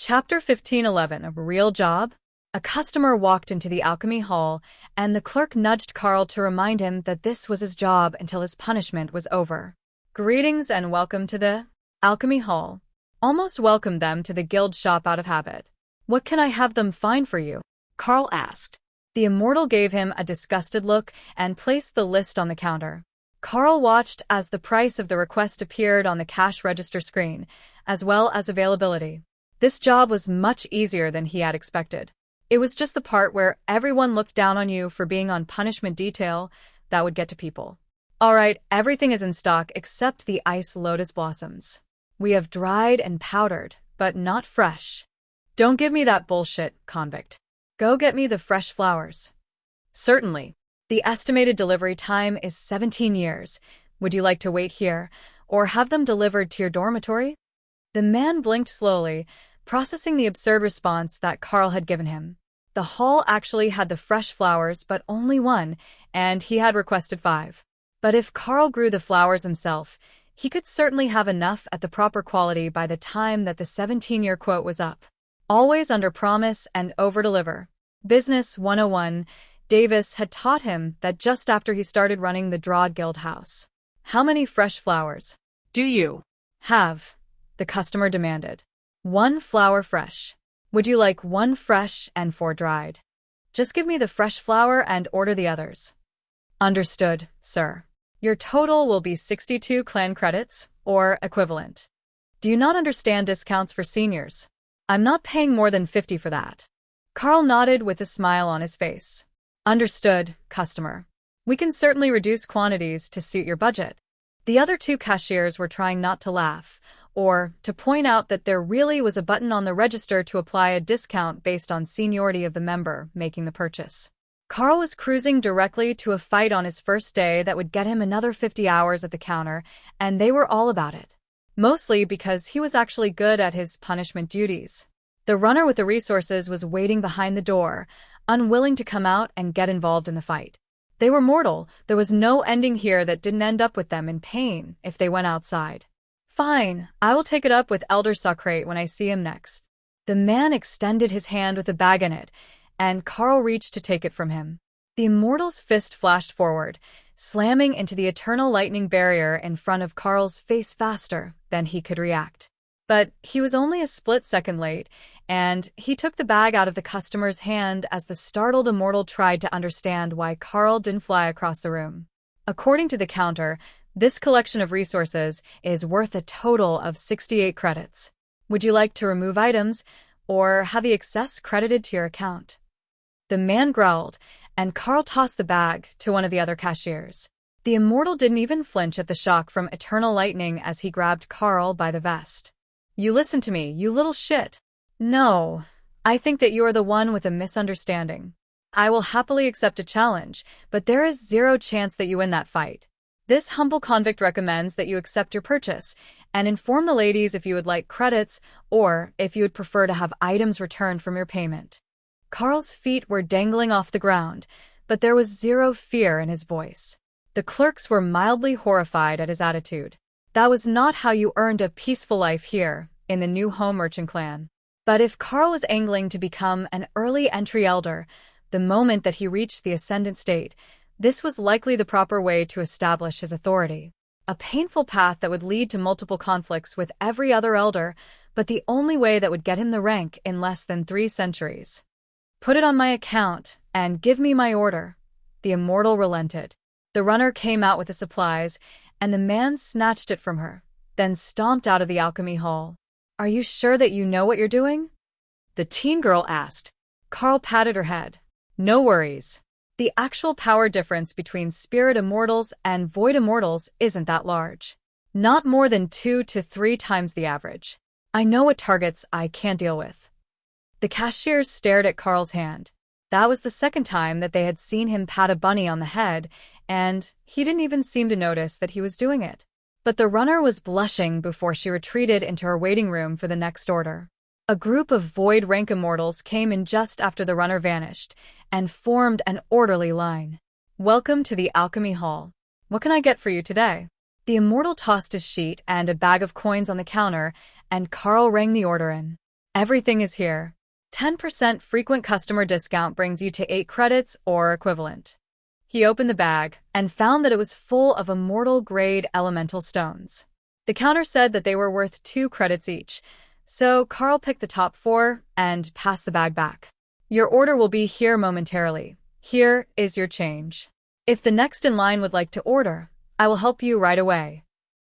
Chapter 1511, A Real Job? A customer walked into the alchemy hall, and the clerk nudged Carl to remind him that this was his job until his punishment was over. Greetings and welcome to the alchemy hall. Almost welcomed them to the guild shop out of habit. What can I have them find for you? Carl asked. The immortal gave him a disgusted look and placed the list on the counter. Carl watched as the price of the request appeared on the cash register screen, as well as availability. This job was much easier than he had expected. It was just the part where everyone looked down on you for being on punishment detail that would get to people. All right, everything is in stock except the ice lotus blossoms. We have dried and powdered, but not fresh. Don't give me that bullshit, convict. Go get me the fresh flowers. Certainly. The estimated delivery time is 17 years. Would you like to wait here, or have them delivered to your dormitory? The man blinked slowly, processing the absurd response that Carl had given him. The hall actually had the fresh flowers, but only one, and he had requested 5. But if Carl grew the flowers himself, he could certainly have enough at the proper quality by the time that the 17-year quote was up. Always under-promise and over-deliver. Business 101, Davis had taught him that just after he started running the Drawd Guild House. How many fresh flowers do you have? The customer demanded. 1 flower fresh. Would you like 1 fresh and 4 dried? Just give me the fresh flower and order the others. Understood, sir. Your total will be 62 clan credits, or equivalent. Do you not understand discounts for seniors? I'm not paying more than 50 for that. Carl nodded with a smile on his face. Understood, customer. We can certainly reduce quantities to suit your budget. The other 2 cashiers were trying not to laugh, or to point out that there really was a button on the register to apply a discount based on seniority of the member making the purchase. Carl was cruising directly to a fight on his first day that would get him another 50 hours at the counter, and they were all about it. Mostly because he was actually good at his punishment duties. The runner with the resources was waiting behind the door, unwilling to come out and get involved in the fight. They were mortal. There was no ending here that didn't end up with them in pain if they went outside. Fine, I will take it up with Elder Socrate when I see him next. The man extended his hand with a bag in it, and Carl reached to take it from him. The immortal's fist flashed forward, slamming into the eternal lightning barrier in front of Carl's face faster than he could react. But he was only a split second late, and he took the bag out of the customer's hand as the startled immortal tried to understand why Carl didn't fly across the room. According to the counter, this collection of resources is worth a total of 68 credits. Would you like to remove items, or have the excess credited to your account? The man growled, and Carl tossed the bag to one of the other cashiers. The immortal didn't even flinch at the shock from eternal lightning as he grabbed Carl by the vest. You listen to me, you little shit. No, I think that you are the one with a misunderstanding. I will happily accept a challenge, but there is 0 chance that you win that fight. This humble convict recommends that you accept your purchase and inform the ladies if you would like credits or if you would prefer to have items returned from your payment. Carl's feet were dangling off the ground, but there was 0 fear in his voice. The clerks were mildly horrified at his attitude. That was not how you earned a peaceful life here in the new home merchant clan. But if Carl was angling to become an early entry elder, the moment that he reached the ascendant state, this was likely the proper way to establish his authority. A painful path that would lead to multiple conflicts with every other elder, but the only way that would get him the rank in less than 3 centuries. Put it on my account, and give me my order. The immortal relented. The runner came out with the supplies, and the man snatched it from her, then stomped out of the alchemy hall. Are you sure that you know what you're doing? The teen girl asked. Carl patted her head. No worries. The actual power difference between spirit immortals and void immortals isn't that large. Not more than 2 to 3 times the average. I know what targets I can't deal with. The cashiers stared at Carl's hand. That was the second time that they had seen him pat a bunny on the head, and he didn't even seem to notice that he was doing it. But the runner was blushing before she retreated into her waiting room for the next order. A group of void rank immortals came in just after the runner vanished and formed an orderly line. Welcome to the alchemy hall. What can I get for you today? The immortal tossed his sheet and a bag of coins on the counter, and Carl rang the order in. Everything is here. 10% frequent customer discount brings you to 8 credits or equivalent. He opened the bag and found that it was full of immortal-grade elemental stones. The counter said that they were worth 2 credits each, so Carl picked the top 4 and passed the bag back. Your order will be here momentarily. Here is your change. If the next in line would like to order, I will help you right away.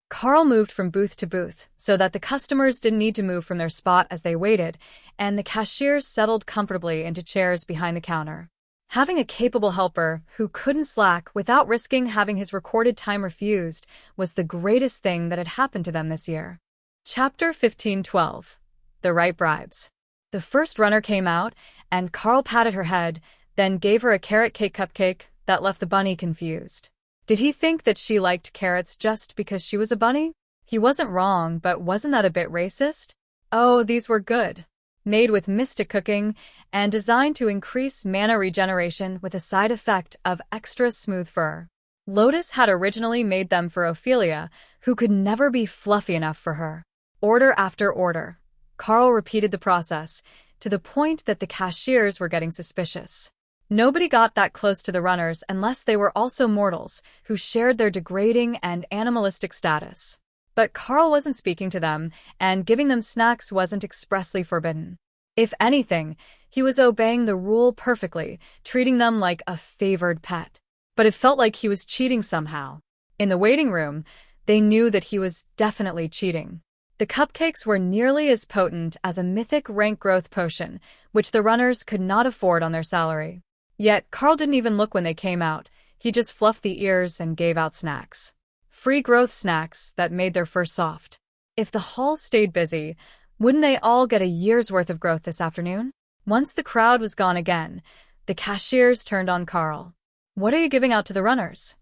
Carl moved from booth to booth so that the customers didn't need to move from their spot as they waited, and the cashiers settled comfortably into chairs behind the counter. Having a capable helper who couldn't slack without risking having his recorded time refused was the greatest thing that had happened to them this year. Chapter 15:12. The Right Bribes. The first runner came out, and Carl patted her head, then gave her a carrot cake cupcake that left the bunny confused. Did he think that she liked carrots just because she was a bunny? He wasn't wrong, but wasn't that a bit racist? Oh, these were good. Made with mystic cooking and designed to increase mana regeneration with a side effect of extra smooth fur. Lotus had originally made them for Ophelia, who could never be fluffy enough for her. Order after order. Carl repeated the process, to the point that the cashiers were getting suspicious. Nobody got that close to the runners unless they were also mortals, who shared their degrading and animalistic status. But Carl wasn't speaking to them, and giving them snacks wasn't expressly forbidden. If anything, he was obeying the rule perfectly, treating them like a favored pet. But it felt like he was cheating somehow. In the waiting room, they knew that he was definitely cheating. The cupcakes were nearly as potent as a mythic rank growth potion, which the runners could not afford on their salary. Yet Carl didn't even look when they came out. He just fluffed the ears and gave out snacks. Free growth snacks that made their fur soft. If the hall stayed busy, wouldn't they all get a year's worth of growth this afternoon? Once the crowd was gone again, the cashiers turned on Carl. What are you giving out to the runners?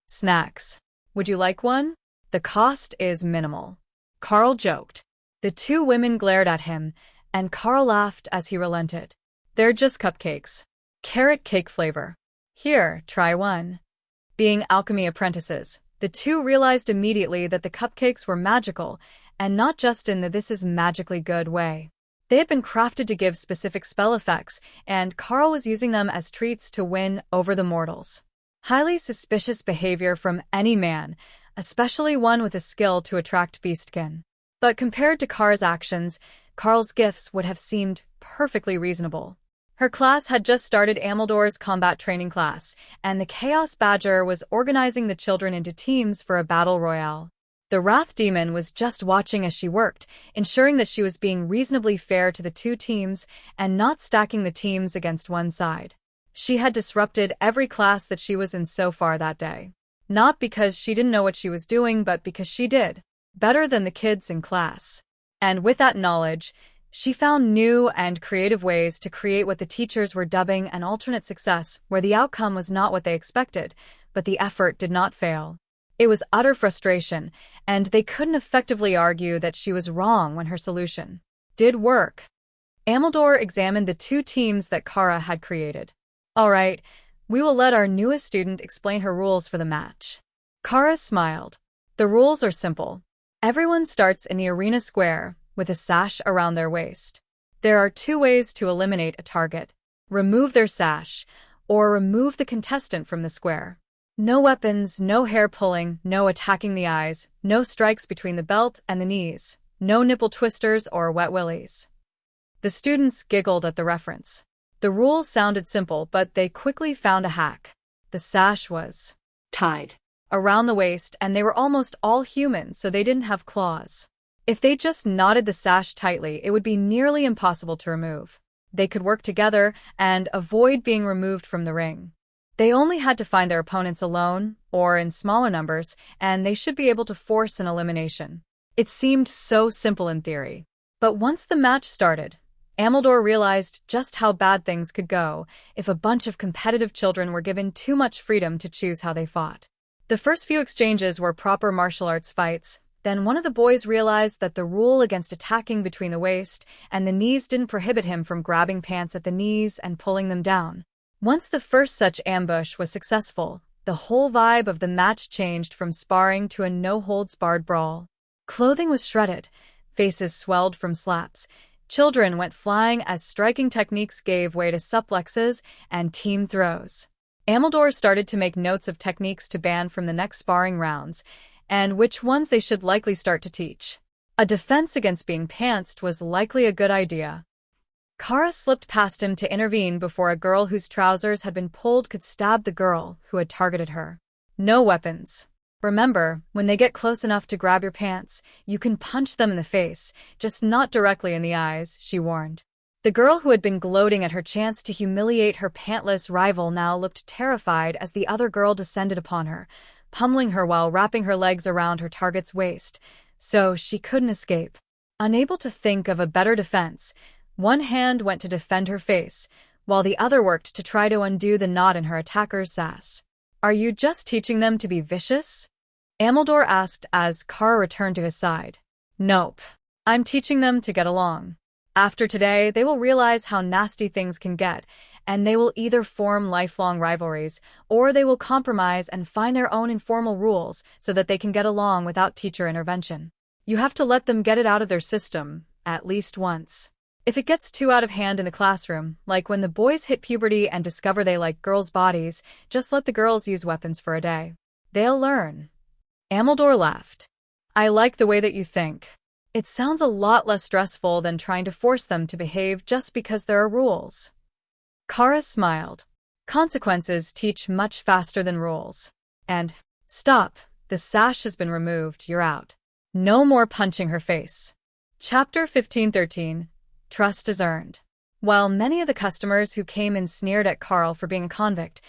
Snacks. Would you like one? The cost is minimal. Carl joked. The two women glared at him, and Carl laughed as he relented. They're just cupcakes. Carrot cake flavor. Here, try one. Being alchemy apprentices, the two realized immediately that the cupcakes were magical, and not just in the this is magically good way. They had been crafted to give specific spell effects, and Carl was using them as treats to win over the mortals. Highly suspicious behavior from any man, especially one with a skill to attract beastkin. But compared to Kara's actions, Carl's gifts would have seemed perfectly reasonable. Her class had just started Ameldor's combat training class, and the Chaos Badger was organizing the children into teams for a battle royale. The Wrath Demon was just watching as she worked, ensuring that she was being reasonably fair to the two teams and not stacking the teams against one side. She had disrupted every class that she was in so far that day. Not because she didn't know what she was doing, but because she did. Better than the kids in class. And with that knowledge, she found new and creative ways to create what the teachers were dubbing an alternate success, where the outcome was not what they expected, but the effort did not fail. It was utter frustration, and they couldn't effectively argue that she was wrong when her solution did work. Ameldor examined the two teams that Kara had created. All right, we will let our newest student explain her rules for the match. Kara smiled. The rules are simple. Everyone starts in the arena square, with a sash around their waist. There are 2 ways to eliminate a target. Remove their sash, or remove the contestant from the square. No weapons, no hair pulling, no attacking the eyes, no strikes between the belt and the knees, no nipple twisters or wet willies. The students giggled at the reference. The rules sounded simple, but they quickly found a hack. The sash was tied around the waist, and they were almost all human, so they didn't have claws. If they just knotted the sash tightly, it would be nearly impossible to remove. They could work together and avoid being removed from the ring. They only had to find their opponents alone, or in smaller numbers, and they should be able to force an elimination. It seemed so simple in theory. But once the match started, Ameldor realized just how bad things could go if a bunch of competitive children were given too much freedom to choose how they fought. The first few exchanges were proper martial arts fights. Then one of the boys realized that the rule against attacking between the waist and the knees didn't prohibit him from grabbing pants at the knees and pulling them down. Once the first such ambush was successful, the whole vibe of the match changed from sparring to a no-holds-barred brawl. Clothing was shredded, faces swelled from slaps, Children went flying as striking techniques gave way to suplexes and team throws. Ameldor started to make notes of techniques to ban from the next sparring rounds, and which ones they should likely start to teach. A defense against being pantsed was likely a good idea. Kara slipped past him to intervene before a girl whose trousers had been pulled could stab the girl who had targeted her. No weapons. Remember, when they get close enough to grab your pants, you can punch them in the face, just not directly in the eyes, she warned. The girl who had been gloating at her chance to humiliate her pantless rival now looked terrified as the other girl descended upon her, pummeling her while wrapping her legs around her target's waist, so she couldn't escape. Unable to think of a better defense, one hand went to defend her face, while the other worked to try to undo the knot in her attacker's sass. Are you just teaching them to be vicious? Ameldor asked as Kara returned to his side. Nope. I'm teaching them to get along. After today, they will realize how nasty things can get, and they will either form lifelong rivalries, or they will compromise and find their own informal rules so that they can get along without teacher intervention. You have to let them get it out of their system, at least once. If it gets too out of hand in the classroom, like when the boys hit puberty and discover they like girls' bodies, just let the girls use weapons for a day. They'll learn. Ameldor laughed. I like the way that you think. It sounds a lot less stressful than trying to force them to behave just because there are rules. Kara smiled. Consequences teach much faster than rules. And, stop, the sash has been removed, you're out. No more punching her face. Chapter 1513. Trust is earned. While many of the customers who came in sneered at Carl for being a convict,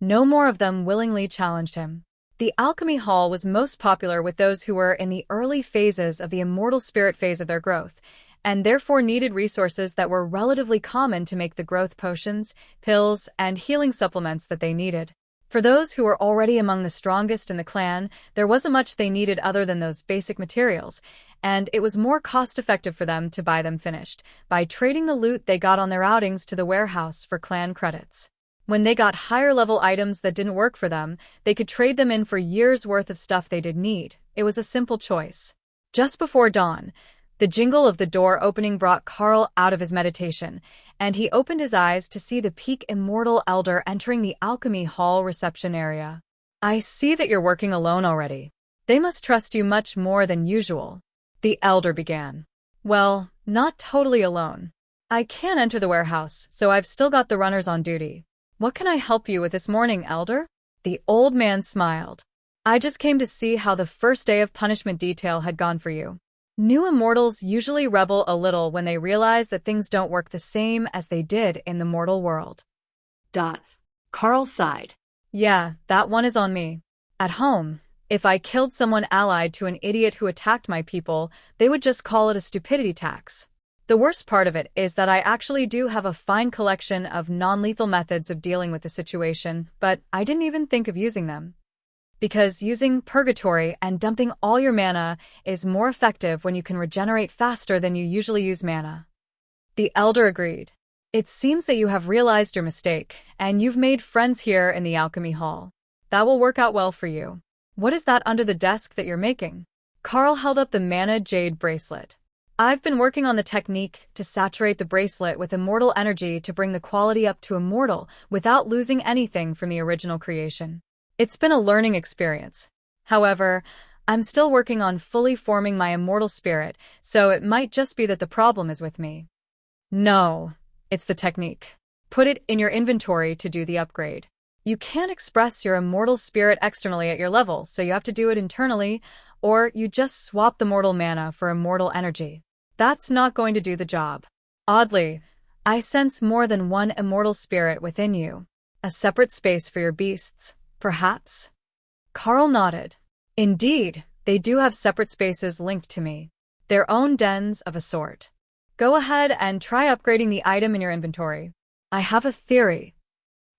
no more of them willingly challenged him. The Alchemy Hall was most popular with those who were in the early phases of the immortal spirit phase of their growth, and therefore needed resources that were relatively common to make the growth potions, pills, and healing supplements that they needed. For those who were already among the strongest in the clan, there wasn't much they needed other than those basic materials, and it was more cost-effective for them to buy them finished, by trading the loot they got on their outings to the warehouse for clan credits. When they got higher-level items that didn't work for them, they could trade them in for years' worth of stuff they did need. It was a simple choice. Just before dawn, the jingle of the door opening brought Carl out of his meditation, and he opened his eyes to see the peak immortal elder entering the Alchemy Hall reception area. I see that you're working alone already. They must trust you much more than usual. The elder began. Well, not totally alone. I can't enter the warehouse, so I've still got the runners on duty. What can I help you with this morning, elder? The old man smiled. I just came to see how the first day of punishment detail had gone for you. New immortals usually rebel a little when they realize that things don't work the same as they did in the mortal world. Carl sighed. Yeah, that one is on me. At home, if I killed someone allied to an idiot who attacked my people, they would just call it a stupidity tax. The worst part of it is that I actually do have a fine collection of non-lethal methods of dealing with the situation, but I didn't even think of using them. Because using purgatory and dumping all your mana is more effective when you can regenerate faster than you usually use mana. The elder agreed. It seems that you have realized your mistake, and you've made friends here in the Alchemy Hall. That will work out well for you. What is that under the desk that you're making? Carl held up the Mana Jade bracelet. I've been working on the technique to saturate the bracelet with immortal energy to bring the quality up to immortal without losing anything from the original creation. It's been a learning experience. However, I'm still working on fully forming my immortal spirit, so it might just be that the problem is with me. No, it's the technique. Put it in your inventory to do the upgrade. You can't express your immortal spirit externally at your level, so you have to do it internally, or you just swap the mortal mana for immortal energy. That's not going to do the job. Oddly, I sense more than one immortal spirit within you. A separate space for your beasts, perhaps? Carl nodded. Indeed, they do have separate spaces linked to me. Their own dens of a sort. Go ahead and try upgrading the item in your inventory. I have a theory.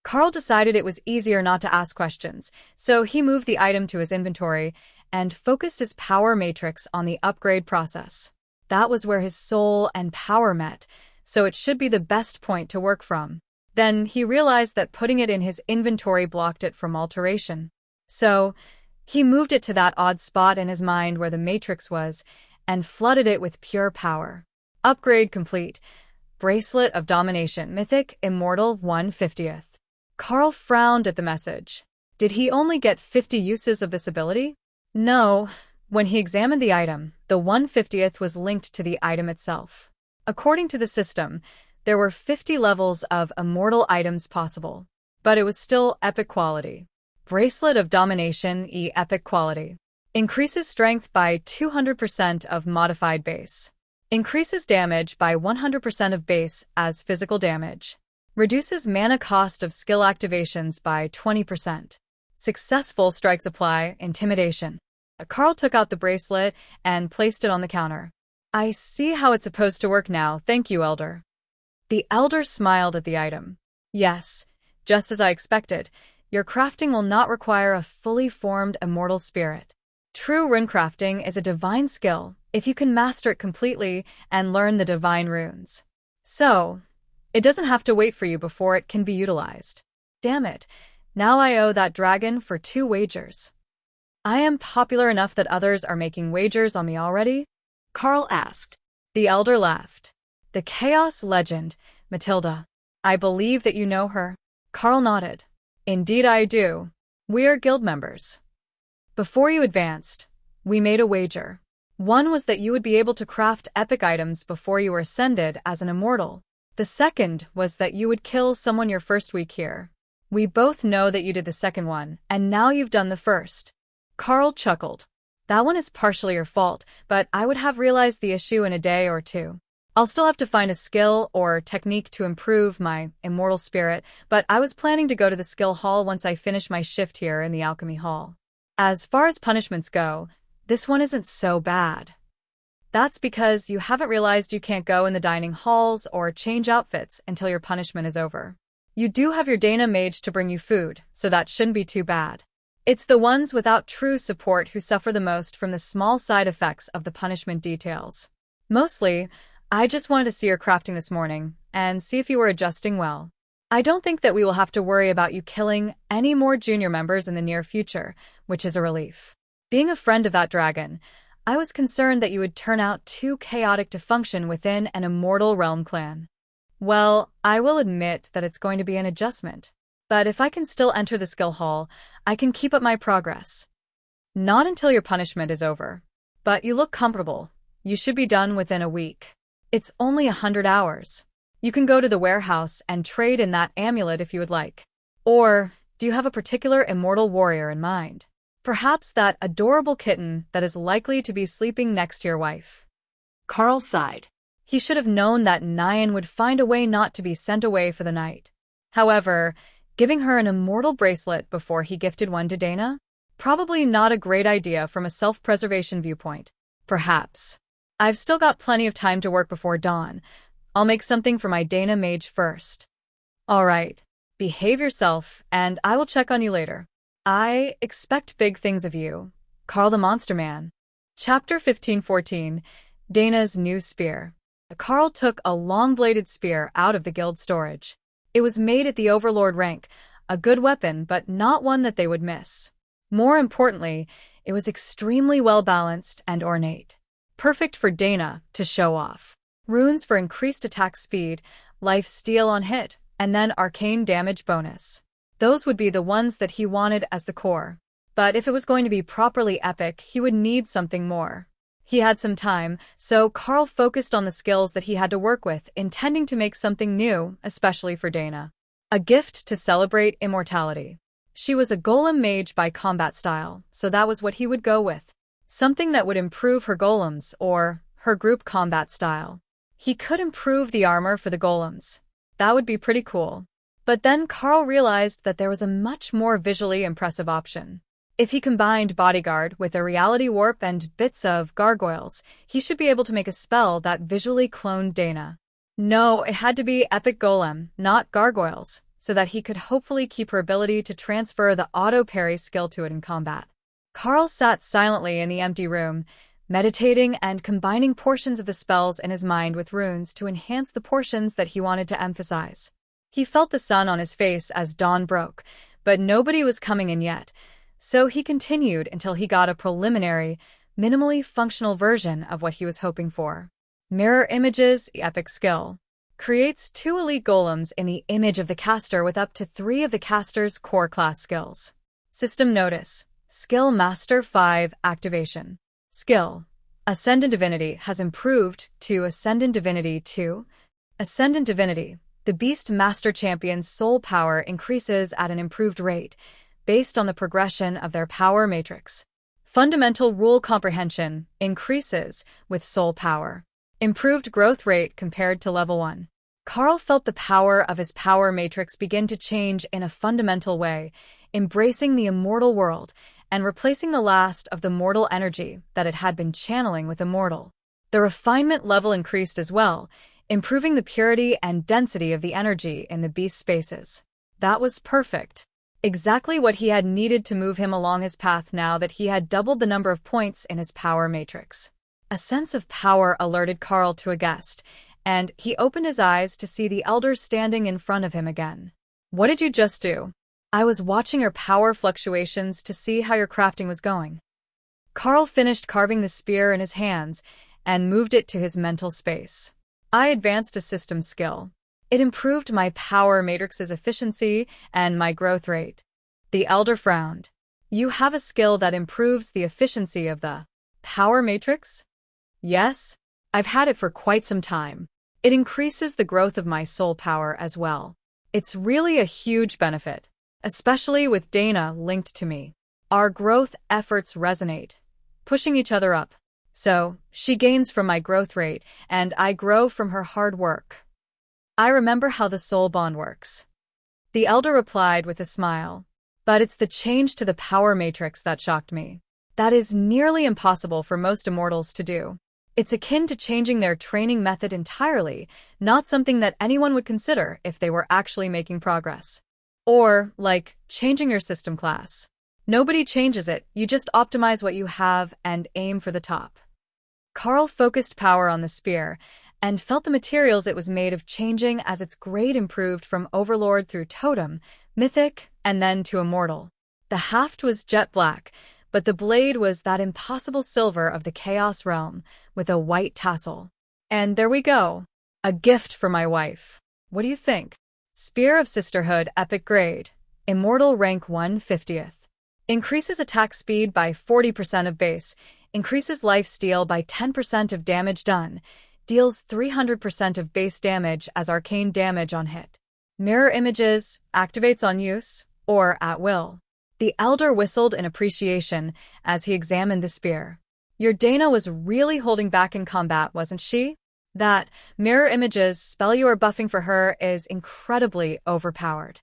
Carl decided it was easier not to ask questions, so he moved the item to his inventory and focused his power matrix on the upgrade process. That was where his soul and power met, so it should be the best point to work from. Then he realized that putting it in his inventory blocked it from alteration. So, he moved it to that odd spot in his mind where the matrix was, and flooded it with pure power. Upgrade complete. Bracelet of Domination, Mythic, Immortal, 1/50th. Carl frowned at the message. Did he only get 50 uses of this ability? No. When he examined the item, the 1/50th was linked to the item itself. According to the system, there were 50 levels of immortal items possible, but it was still epic quality. Bracelet of Domination, Epic quality. Increases strength by 200% of modified base. Increases damage by 100% of base as physical damage. Reduces mana cost of skill activations by 20%. Successful strikes apply, Intimidation. Carl took out the bracelet and placed it on the counter. I see how it's supposed to work now, thank you, Elder. The Elder smiled at the item. Yes, just as I expected, your crafting will not require a fully formed immortal spirit. True runecrafting is a divine skill if you can master it completely and learn the divine runes. So, it doesn't have to wait for you before it can be utilized. Damn it, now I owe that dragon for 2 wagers. I am popular enough that others are making wagers on me already? Carl asked. The Elder laughed. The Chaos Legend, Matilda. I believe that you know her. Carl nodded. Indeed I do. We are guild members. Before you advanced, we made a wager. One was that you would be able to craft epic items before you were ascended as an immortal. The second was that you would kill someone your first week here. We both know that you did the second one, and now you've done the first. Carl chuckled. That one is partially your fault, but I would have realized the issue in a day or 2. I'll still have to find a skill or technique to improve my immortal spirit, but I was planning to go to the skill hall once I finish my shift here in the alchemy hall. As far as punishments go, this one isn't so bad. That's because you haven't realized you can't go in the dining halls or change outfits until your punishment is over. You do have your Dana mage to bring you food, so that shouldn't be too bad. It's the ones without true support who suffer the most from the small side effects of the punishment details. Mostly, I just wanted to see your crafting this morning and see if you were adjusting well. I don't think that we will have to worry about you killing any more junior members in the near future, which is a relief. Being a friend of that dragon, I was concerned that you would turn out too chaotic to function within an immortal realm clan. Well, I will admit that it's going to be an adjustment. But if I can still enter the skill hall, I can keep up my progress. Not until your punishment is over. But you look comfortable. You should be done within a week. It's only 100 hours. You can go to the warehouse and trade in that amulet if you would like. Or, do you have a particular immortal warrior in mind? Perhaps that adorable kitten that is likely to be sleeping next to your wife. Carl sighed. He should have known that Nyan would find a way not to be sent away for the night. However, giving her an immortal bracelet before he gifted one to Dana? Probably not a great idea from a self-preservation viewpoint. Perhaps. I've still got plenty of time to work before dawn. I'll make something for my Dana mage first. All right. Behave yourself, and I will check on you later. I expect big things of you. Carl the Monster Man. Chapter 1514. Dana's New Spear. Carl took a long-bladed spear out of the guild storage. It was made at the Overlord rank, a good weapon, but not one that they would miss. More importantly, it was extremely well-balanced and ornate. Perfect for Dana to show off. Runes for increased attack speed, life steal on hit, and then arcane damage bonus. Those would be the ones that he wanted as the core. But if it was going to be properly epic, he would need something more. He had some time, so Carl focused on the skills that he had to work with, intending to make something new, especially for Dana. A gift to celebrate immortality. She was a golem mage by combat style, so that was what he would go with. Something that would improve her golems, or her group combat style. He could improve the armor for the golems. That would be pretty cool. But then Carl realized that there was a much more visually impressive option. If he combined Bodyguard with a reality warp and bits of gargoyles, he should be able to make a spell that visually cloned Dana. No, it had to be Epic Golem, not gargoyles, so that he could hopefully keep her ability to transfer the auto-parry skill to it in combat. Carl sat silently in the empty room, meditating and combining portions of the spells in his mind with runes to enhance the portions that he wanted to emphasize. He felt the sun on his face as dawn broke, but nobody was coming in yet, so he continued until he got a preliminary, minimally functional version of what he was hoping for. Mirror Images, epic skill. Creates 2 elite golems in the image of the caster with up to 3 of the caster's core class skills. System notice. Skill Master 5 activation. Skill. Ascendant Divinity has improved to Ascendant Divinity 2. Ascendant Divinity. The Beast Master Champion's soul power increases at an improved rate, based on the progression of their power matrix. Fundamental Rule Comprehension increases with soul power. Improved growth rate compared to level 1. Carl felt the power of his power matrix begin to change in a fundamental way, embracing the immortal world and replacing the last of the mortal energy that it had been channeling with immortal. The refinement level increased as well, improving the purity and density of the energy in the beast spaces. That was perfect. Exactly what he had needed to move him along his path now that he had doubled the number of points in his power matrix. A sense of power alerted Carl to a guest, and he opened his eyes to see the elder standing in front of him again. "What did you just do?" "I was watching your power fluctuations to see how your crafting was going." Carl finished carving the spear in his hands and moved it to his mental space. "I advanced a system skill. It improved my power matrix's efficiency and my growth rate." The elder frowned. "You have a skill that improves the efficiency of the power matrix?" "Yes. I've had it for quite some time. It increases the growth of my soul power as well. It's really a huge benefit, especially with Dana linked to me. Our growth efforts resonate, pushing each other up. So, she gains from my growth rate, and I grow from her hard work. I remember how the soul bond works." The elder replied with a smile. "But it's the change to the power matrix that shocked me. That is nearly impossible for most immortals to do. It's akin to changing their training method entirely, not something that anyone would consider if they were actually making progress. Or, like, changing your system class. Nobody changes it, you just optimize what you have and aim for the top." Carl focused power on the spear, and felt the materials it was made of changing as its grade improved from Overlord through Totem, Mythic, and then to Immortal. The haft was jet black, but the blade was that impossible silver of the Chaos Realm, with a white tassel. And there we go. A gift for my wife. What do you think? Spear of Sisterhood Epic Grade. Immortal Rank 150th. Increases attack speed by 40% of base, increases lifesteal by 10% of damage done, deals 300% of base damage as arcane damage on hit. Mirror Images activates on use, or at will. The elder whistled in appreciation as he examined the spear. "Your Dana was really holding back in combat, wasn't she? That Mirror Images spell you are buffing for her is incredibly overpowered.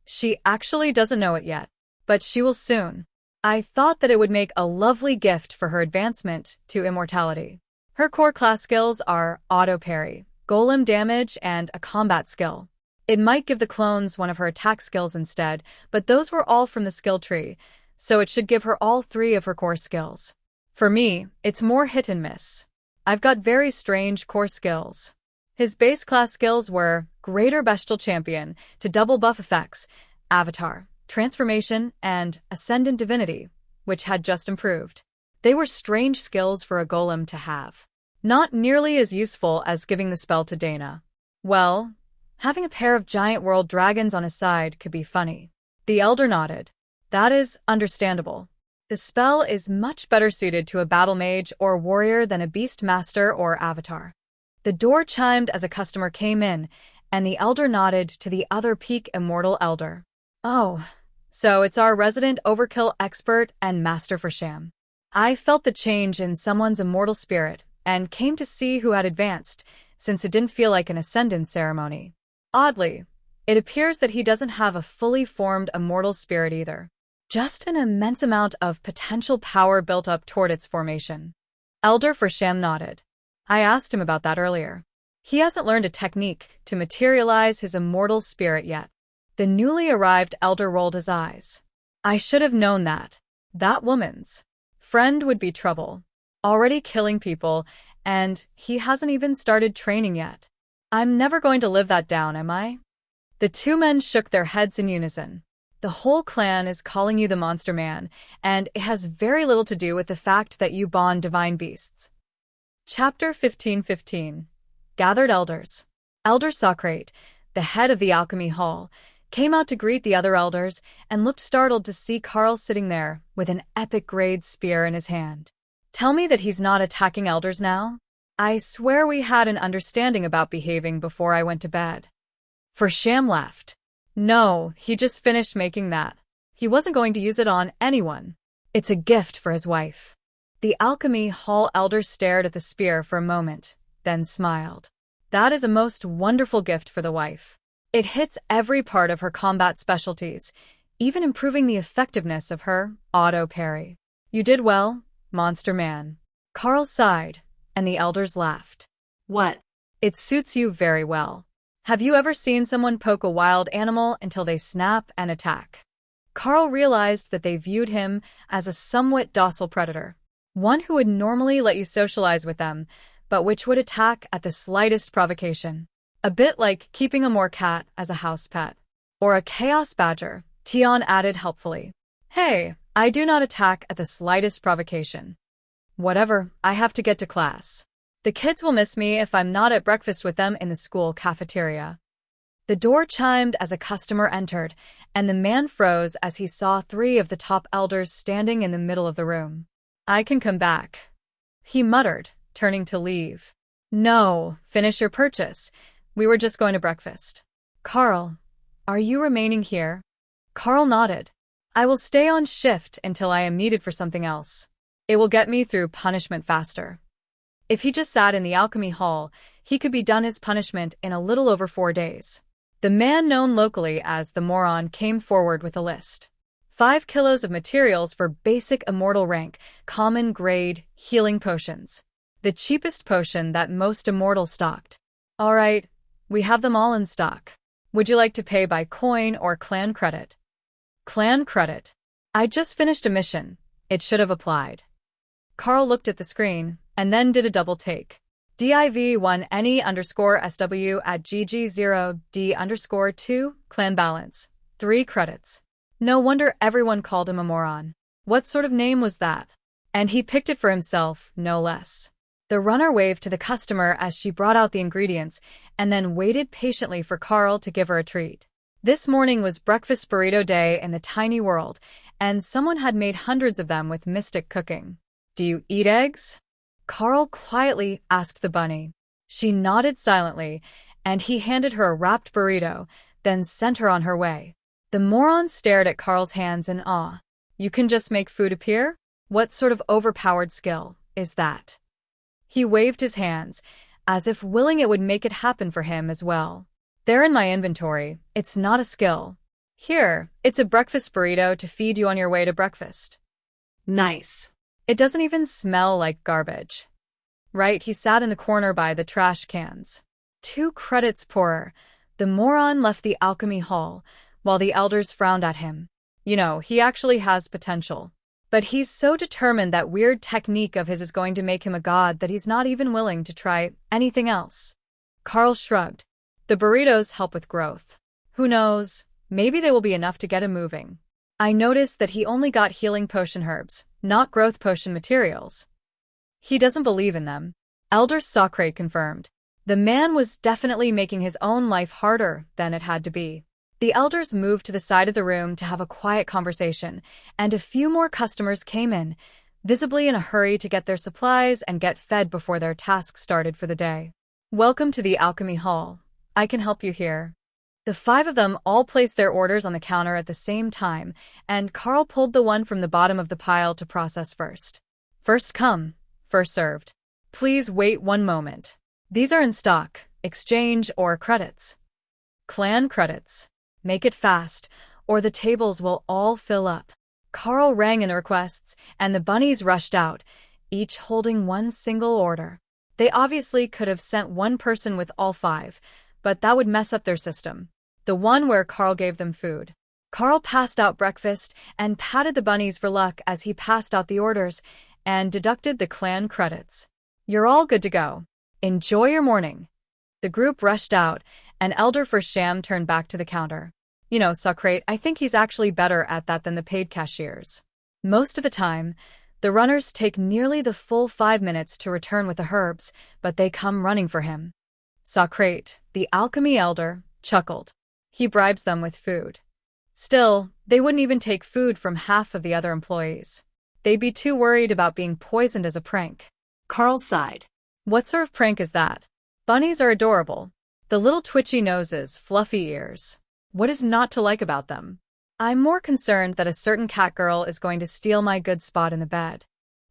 She actually doesn't know it yet, but she will soon. I thought that it would make a lovely gift for her advancement to immortality. Her core class skills are auto parry, golem damage, and a combat skill. It might give the clones one of her attack skills instead, but those were all from the skill tree, so it should give her all 3 of her core skills. For me, it's more hit and miss. I've got very strange core skills." His base class skills were Greater Bestial Champion to double buff effects, Avatar, Transformation, and Ascendant Divinity, which had just improved. They were strange skills for a golem to have. Not nearly as useful as giving the spell to Dana. Well, having a pair of giant world dragons on his side could be funny. The elder nodded. "That is understandable. The spell is much better suited to a battle mage or warrior than a beast master or avatar." The door chimed as a customer came in, and the elder nodded to the other peak immortal elder. "Oh, so it's our resident overkill expert and master for sham." I felt the change in someone's immortal spirit and came to see who had advanced, since it didn't feel like an ascendance ceremony. Oddly, it appears that he doesn't have a fully formed immortal spirit either. Just an immense amount of potential power built up toward its formation. Elder Fersham nodded. "I asked him about that earlier. He hasn't learned a technique to materialize his immortal spirit yet." The newly arrived elder rolled his eyes. "I should have known that. That woman's friend would be trouble. Already killing people, and he hasn't even started training yet. I'm never going to live that down, am I?" The 2 men shook their heads in unison. "The whole clan is calling you the Monster Man, and it has very little to do with the fact that you bond divine beasts. Chapter 15:15. Gathered Elders. Elder Socrate, the head of the Alchemy Hall, came out to greet the other elders and looked startled to see Carl sitting there with an epic-grade spear in his hand. Tell me that he's not attacking elders now? I swear we had an understanding about behaving before I went to bed. For Sham laughed. No, he just finished making that. He wasn't going to use it on anyone. It's a gift for his wife. The Alchemy Hall elder stared at the spear for a moment, then smiled. That is a most wonderful gift for the wife. It hits every part of her combat specialties, even improving the effectiveness of her auto parry. You did well, Monster Man. Carl sighed, and the elders laughed. What? It suits you very well. Have you ever seen someone poke a wild animal until they snap and attack? Carl realized that they viewed him as a somewhat docile predator. One who would normally let you socialize with them, but which would attack at the slightest provocation. A bit like keeping a Moorcat as a house pet. Or a chaos badger, Tion added helpfully. Hey, I do not attack at the slightest provocation. Whatever, I have to get to class. The kids will miss me if I'm not at breakfast with them in the school cafeteria. The door chimed as a customer entered, and the man froze as he saw 3 of the top elders standing in the middle of the room. I can come back, he muttered, turning to leave. No, finish your purchase. We were just going to breakfast. Carl, are you remaining here? Carl nodded. I will stay on shift until I am needed for something else. It will get me through punishment faster. If he just sat in the Alchemy Hall, he could be done his punishment in a little over 4 days. The man known locally as the Moron came forward with a list. 5 kilos of materials for basic immortal rank, common grade, healing potions. The cheapest potion that most immortals stocked. All right, we have them all in stock. Would you like to pay by coin or clan credit? Clan credit. I just finished a mission. It should have applied. Carl looked at the screen, and then did a double take. div1ne_sw@gg0d_2, clan balance. 3 credits. No wonder everyone called him a moron. What sort of name was that? And he picked it for himself, no less. The runner waved to the customer as she brought out the ingredients, and then waited patiently for Carl to give her a treat. This morning was breakfast burrito day in the tiny world, and someone had made hundreds of them with Mystic cooking. Do you eat eggs? Carl quietly asked the bunny. She nodded silently, and he handed her a wrapped burrito, then sent her on her way. The moron stared at Carl's hands in awe. You can just make food appear? What sort of overpowered skill is that? He waved his hands, as if willing it would make it happen for him as well. They're in my inventory. It's not a skill. Here, it's a breakfast burrito to feed you on your way to breakfast. Nice. It doesn't even smell like garbage. Right, he sat in the corner by the trash cans. 2 credits poorer. The moron left the Alchemy Hall, while the elders frowned at him. You know, he actually has potential. But he's so determined that weird technique of his is going to make him a god that he's not even willing to try anything else. Carl shrugged. The burritos help with growth. Who knows, maybe they will be enough to get him moving. I noticed that he only got healing potion herbs, not growth potion materials. He doesn't believe in them. Elder Socrate confirmed. The man was definitely making his own life harder than it had to be. The elders moved to the side of the room to have a quiet conversation, and a few more customers came in, visibly in a hurry to get their supplies and get fed before their task started for the day. Welcome to the Alchemy Hall. I can help you here. The 5 of them all placed their orders on the counter at the same time, and Carl pulled the one from the bottom of the pile to process first. First come, first served. Please wait 1 moment. These are in stock, exchange or credits. Clan credits. Make it fast, or the tables will all fill up. Carl rang in the requests, and the bunnies rushed out, each holding 1 single order. They obviously could have sent 1 person with all 5, but that would mess up their system. The one where Carl gave them food. Carl passed out breakfast and patted the bunnies for luck as he passed out the orders and deducted the clan credits. You're all good to go. Enjoy your morning. The group rushed out, and Elder for Sham turned back to the counter. You know, Socrate, I think he's actually better at that than the paid cashiers. Most of the time, The runners take nearly the full 5 minutes to return with the herbs, but they come running for him. Socrate, the alchemy elder, chuckled. He bribes them with food. Still, they wouldn't even take food from half of the other employees. They'd be too worried about being poisoned as a prank. Carl sighed. What sort of prank is that? Bunnies are adorable. The little twitchy noses, fluffy ears. What is not to like about them? I'm more concerned that a certain cat girl is going to steal my good spot in the bed.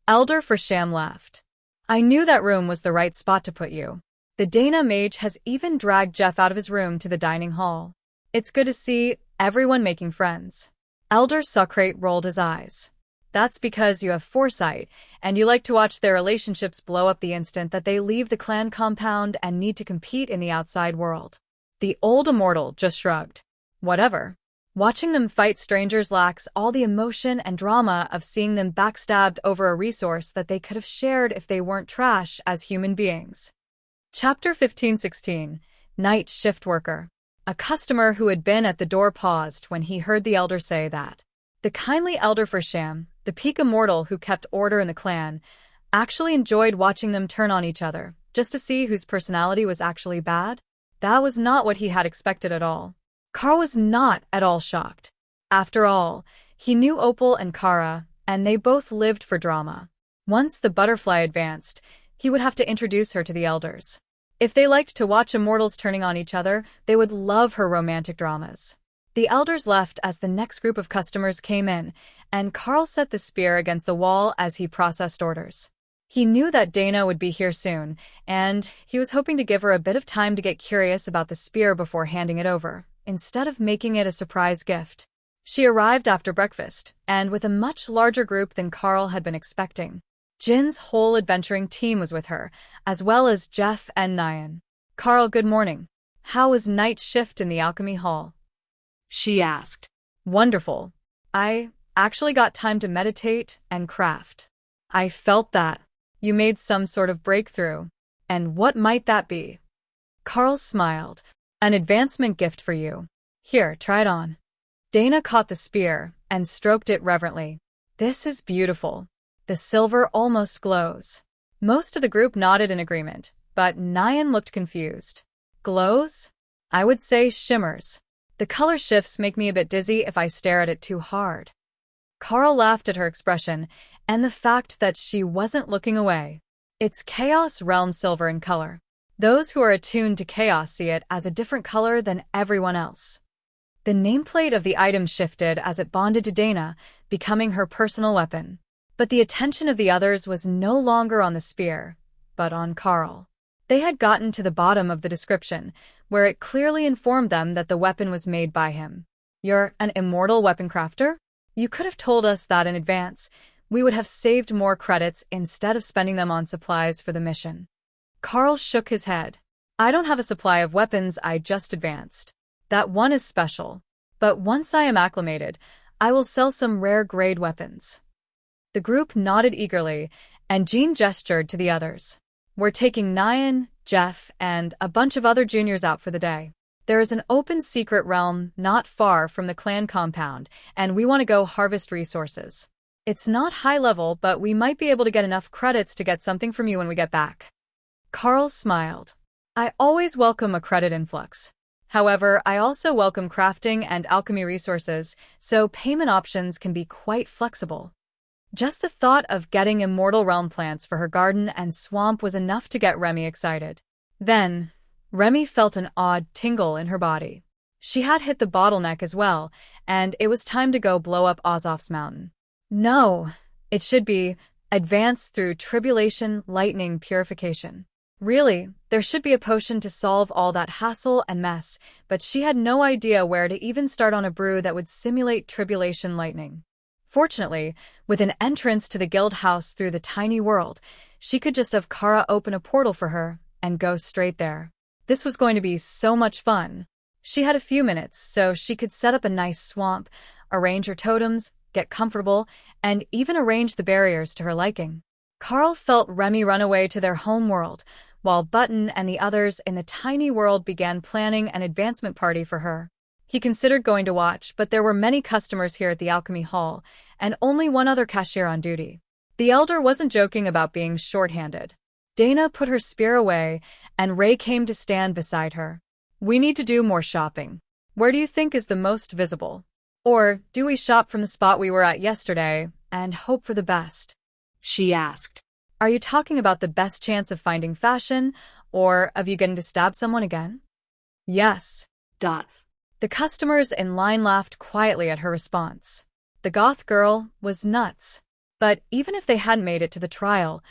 Elder Fersham laughed. I knew that room was the right spot to put you. The Dana mage has even dragged Jeff out of his room to the dining hall. It's good to see everyone making friends. Elder Socrate rolled his eyes. That's because you have foresight, and you like to watch their relationships blow up the instant that they leave the clan compound and need to compete in the outside world. The old immortal just shrugged. Whatever. Watching them fight strangers lacks all the emotion and drama of seeing them backstabbed over a resource that they could have shared if they weren't trash as human beings. Chapter 15-16. Night Shift Worker. A customer who had been at the door paused when he heard the elder say that. The kindly Elder Fersham, the peak immortal who kept order in the clan, actually enjoyed watching them turn on each other, just to see whose personality was actually bad. That was not what he had expected at all. Carl was not at all shocked. After all, he knew Opal and Kara, and they both lived for drama. Once the butterfly advanced, he would have to introduce her to the elders. If they liked to watch immortals turning on each other, they would love her romantic dramas. The elders left as the next group of customers came in, and Carl set the spear against the wall as he processed orders. He knew that Dana would be here soon, and he was hoping to give her a bit of time to get curious about the spear before handing it over, instead of making it a surprise gift. She arrived after breakfast, and with a much larger group than Carl had been expecting. Jin's whole adventuring team was with her, as well as Jeff and Nyan. Carl, good morning. How was night shift in the alchemy hall? She asked. Wonderful. I actually got time to meditate and craft. I felt that. You made some sort of breakthrough. And what might that be? Carl smiled. An advancement gift for you. Here, try it on. Dana caught the spear and stroked it reverently. This is beautiful. The silver almost glows. Most of the group nodded in agreement, but Nyan looked confused. Glows? I would say shimmers. The color shifts make me a bit dizzy if I stare at it too hard. Carl laughed at her expression and the fact that she wasn't looking away. It's Chaos Realm silver in color. Those who are attuned to chaos see it as a different color than everyone else. The nameplate of the item shifted as it bonded to Dana, becoming her personal weapon. But the attention of the others was no longer on the spear, but on Carl. They had gotten to the bottom of the description, where it clearly informed them that the weapon was made by him. You're an immortal weapon crafter? You could have told us that in advance. We would have saved more credits instead of spending them on supplies for the mission. Carl shook his head. I don't have a supply of weapons I just advanced. That one is special. But once I am acclimated, I will sell some rare grade weapons. The group nodded eagerly, and Jean gestured to the others. We're taking Nyan, Jeff, and a bunch of other juniors out for the day. There is an open secret realm not far from the clan compound, and we want to go harvest resources. It's not high level, but we might be able to get enough credits to get something from you when we get back. Carl smiled. I always welcome a credit influx. However, I also welcome crafting and alchemy resources, so payment options can be quite flexible. Just the thought of getting immortal realm plants for her garden and swamp was enough to get Remy excited. Then, Remy felt an odd tingle in her body. She had hit the bottleneck as well, and it was time to go blow up Ozof's mountain. No, it should be advance through tribulation, lightning, purification. Really, there should be a potion to solve all that hassle and mess, but she had no idea where to even start on a brew that would simulate tribulation lightning. Fortunately, with an entrance to the guild house through the tiny world, she could just have Kara open a portal for her and go straight there. This was going to be so much fun. She had a few minutes, so she could set up a nice swamp, arrange her totems, get comfortable, and even arrange the barriers to her liking. Carl felt Remy run away to their home world, while Button and the others in the tiny world began planning an advancement party for her. He considered going to watch, but there were many customers here at the Alchemy Hall, and only one other cashier on duty. The elder wasn't joking about being short-handed. Dana put her spear away, and Ray came to stand beside her. We need to do more shopping. Where do you think is the most visible? Or do we shop from the spot we were at yesterday and hope for the best? She asked. Are you talking about the best chance of finding fashion, or of you getting to stab someone again? Yes. The customers in line laughed quietly at her response. The goth girl was nuts. But even if they hadn't made it to the trial,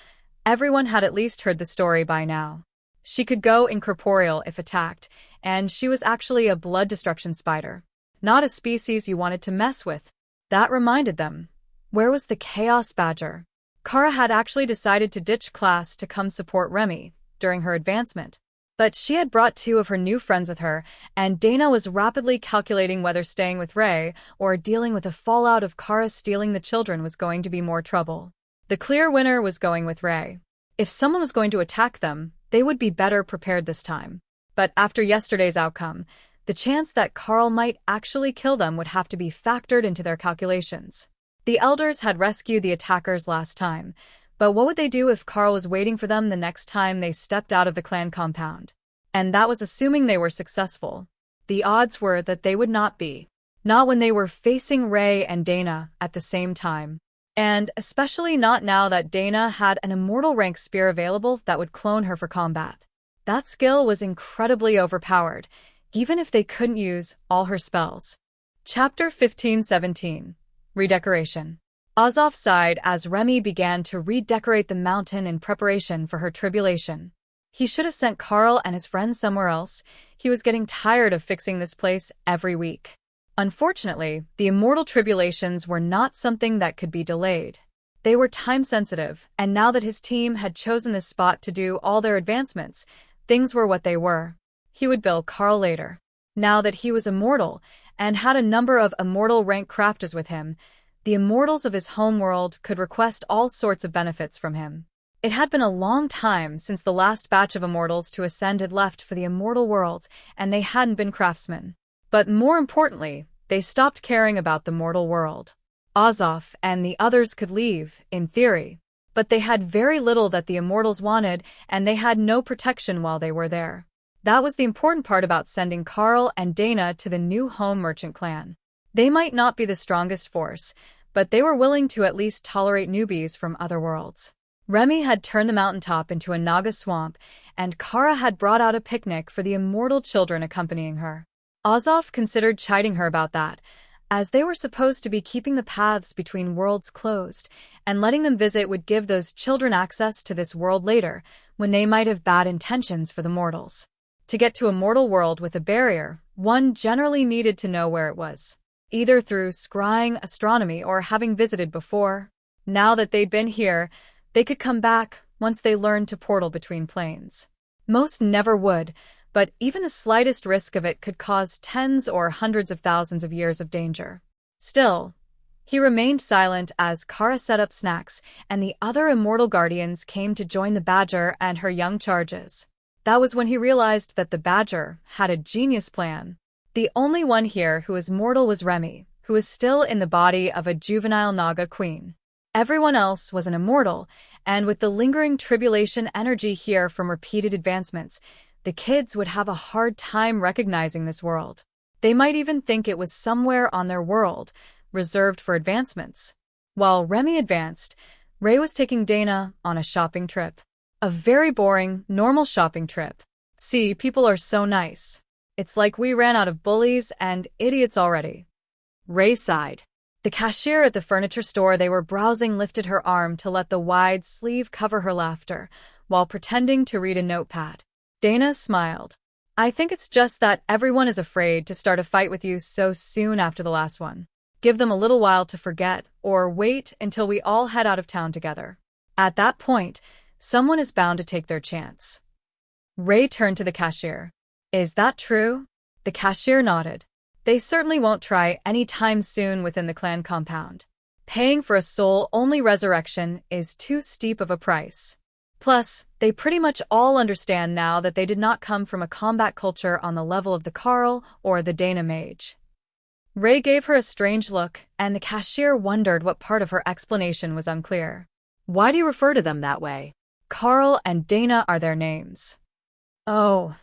everyone had at least heard the story by now. She could go incorporeal if attacked, and she was actually a blood destruction spider. Not a species you wanted to mess with. That reminded them. Where was the Chaos Badger? Kara had actually decided to ditch class to come support Remy during her advancement. But she had brought 2 of her new friends with her, and Dana was rapidly calculating whether staying with Ray or dealing with the fallout of Kara stealing the children was going to be more trouble. The clear winner was going with Ray. If someone was going to attack them, they would be better prepared this time. But after yesterday's outcome, the chance that Carl might actually kill them would have to be factored into their calculations. The elders had rescued the attackers last time, but what would they do if Carl was waiting for them the next time they stepped out of the clan compound? And that was assuming they were successful. The odds were that they would not be. Not when they were facing Ray and Dana at the same time. And especially not now that Dana had an immortal rank spear available that would clone her for combat. That skill was incredibly overpowered, even if they couldn't use all her spells. Chapter 15-17. Redecoration. Azov sighed as Remy began to redecorate the mountain in preparation for her tribulation. He should have sent Carl and his friends somewhere else. He was getting tired of fixing this place every week. Unfortunately, the immortal tribulations were not something that could be delayed. They were time-sensitive, and now that his team had chosen this spot to do all their advancements, things were what they were. He would bill Carl later. Now that he was immortal, and had a number of immortal rank crafters with him, the immortals of his homeworld could request all sorts of benefits from him. It had been a long time since the last batch of immortals to ascend had left for the immortal worlds, and they hadn't been craftsmen. But more importantly, they stopped caring about the mortal world. Azov and the others could leave, in theory. But they had very little that the immortals wanted, and they had no protection while they were there. That was the important part about sending Carl and Dana to the new home merchant clan. They might not be the strongest force, but they were willing to at least tolerate newbies from other worlds. Remy had turned the mountaintop into a Naga swamp, and Kara had brought out a picnic for the immortal children accompanying her. Azov considered chiding her about that, as they were supposed to be keeping the paths between worlds closed, and letting them visit would give those children access to this world later, when they might have bad intentions for the mortals. To get to a mortal world with a barrier, one generally needed to know where it was, either through scrying astronomy or having visited before. Now that they'd been here, they could come back once they learned to portal between planes. Most never would, but even the slightest risk of it could cause tens or hundreds of thousands of years of danger. Still, he remained silent as Kara set up snacks, and the other immortal guardians came to join the Badger and her young charges. That was when he realized that the Badger had a genius plan. The only one here who was mortal was Remy, who was still in the body of a juvenile Naga queen. Everyone else was an immortal, and with the lingering tribulation energy here from repeated advancements, the kids would have a hard time recognizing this world. They might even think it was somewhere on their world, reserved for advancements. While Remy advanced, Ray was taking Dana on a shopping trip. A very boring, normal shopping trip. See, people are so nice. It's like we ran out of bullies and idiots already. Ray sighed. The cashier at the furniture store they were browsing lifted her arm to let the wide sleeve cover her laughter, while pretending to read a notepad. Dana smiled. I think it's just that everyone is afraid to start a fight with you so soon after the last one. Give them a little while to forget, or wait until we all head out of town together. At that point, someone is bound to take their chance. Ray turned to the cashier. Is that true? The cashier nodded. They certainly won't try any time soon within the clan compound. Paying for a soul-only resurrection is too steep of a price. Plus, they pretty much all understand now that they did not come from a combat culture on the level of the Carl or the Dana mage. Ray gave her a strange look, and the cashier wondered what part of her explanation was unclear. Why do you refer to them that way? Carl and Dana are their names. Oh,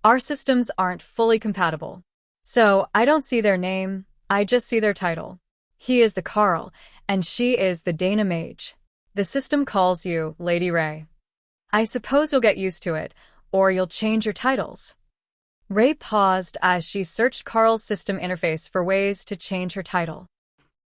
our systems aren't fully compatible. So I don't see their name, I just see their title. He is the Carl, and she is the Dana Mage. The system calls you Lady Ray. I suppose you'll get used to it, or you'll change your titles. Ray paused as she searched Carl's system interface for ways to change her title.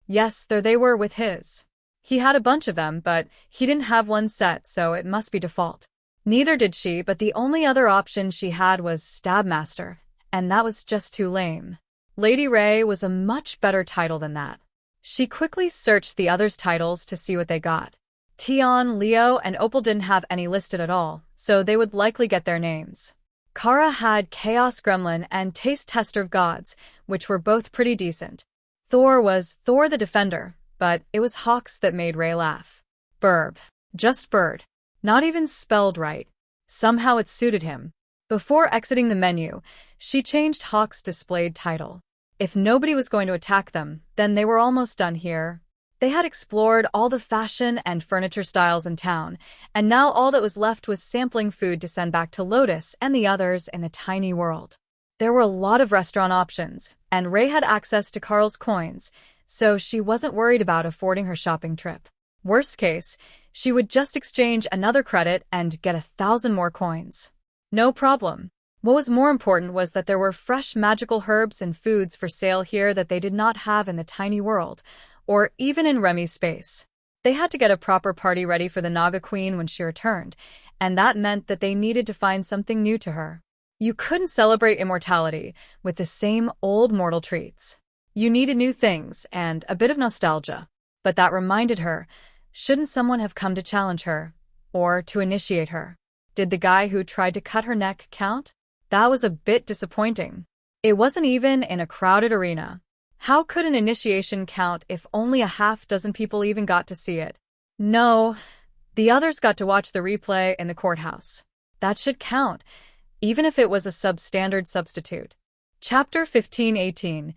Yes, there they were with his. He had a bunch of them, but he didn't have one set, so it must be default. Neither did she, but the only other option she had was Stabmaster, and that was just too lame. Lady Ray was a much better title than that. She quickly searched the others' titles to see what they got. Tion, Leo, and Opal didn't have any listed at all, so they would likely get their names. Kara had Chaos Gremlin and Taste Tester of Gods, which were both pretty decent. Thor was Thor the Defender, but it was Hawks that made Ray laugh. Burb. Just bird. Not even spelled right. Somehow it suited him. Before exiting the menu, she changed Hawk's displayed title. If nobody was going to attack them, then they were almost done here. They had explored all the fashion and furniture styles in town, and now all that was left was sampling food to send back to Lotus and the others in the tiny world. There were a lot of restaurant options, and Ray had access to Carl's coins, so she wasn't worried about affording her shopping trip. Worst case, she would just exchange another credit and get 1,000 more coins. No problem. What was more important was that there were fresh magical herbs and foods for sale here that they did not have in the tiny world, or even in Remy's space. They had to get a proper party ready for the Naga Queen when she returned, and that meant that they needed to find something new to her. You couldn't celebrate immortality with the same old mortal treats. You needed new things and a bit of nostalgia. But that reminded her, shouldn't someone have come to challenge her, or to initiate her? Did the guy who tried to cut her neck count? That was a bit disappointing. It wasn't even in a crowded arena. How could an initiation count if only a half-dozen people even got to see it? No, the others got to watch the replay in the courthouse. That should count, even if it was a substandard substitute. Chapter 15:18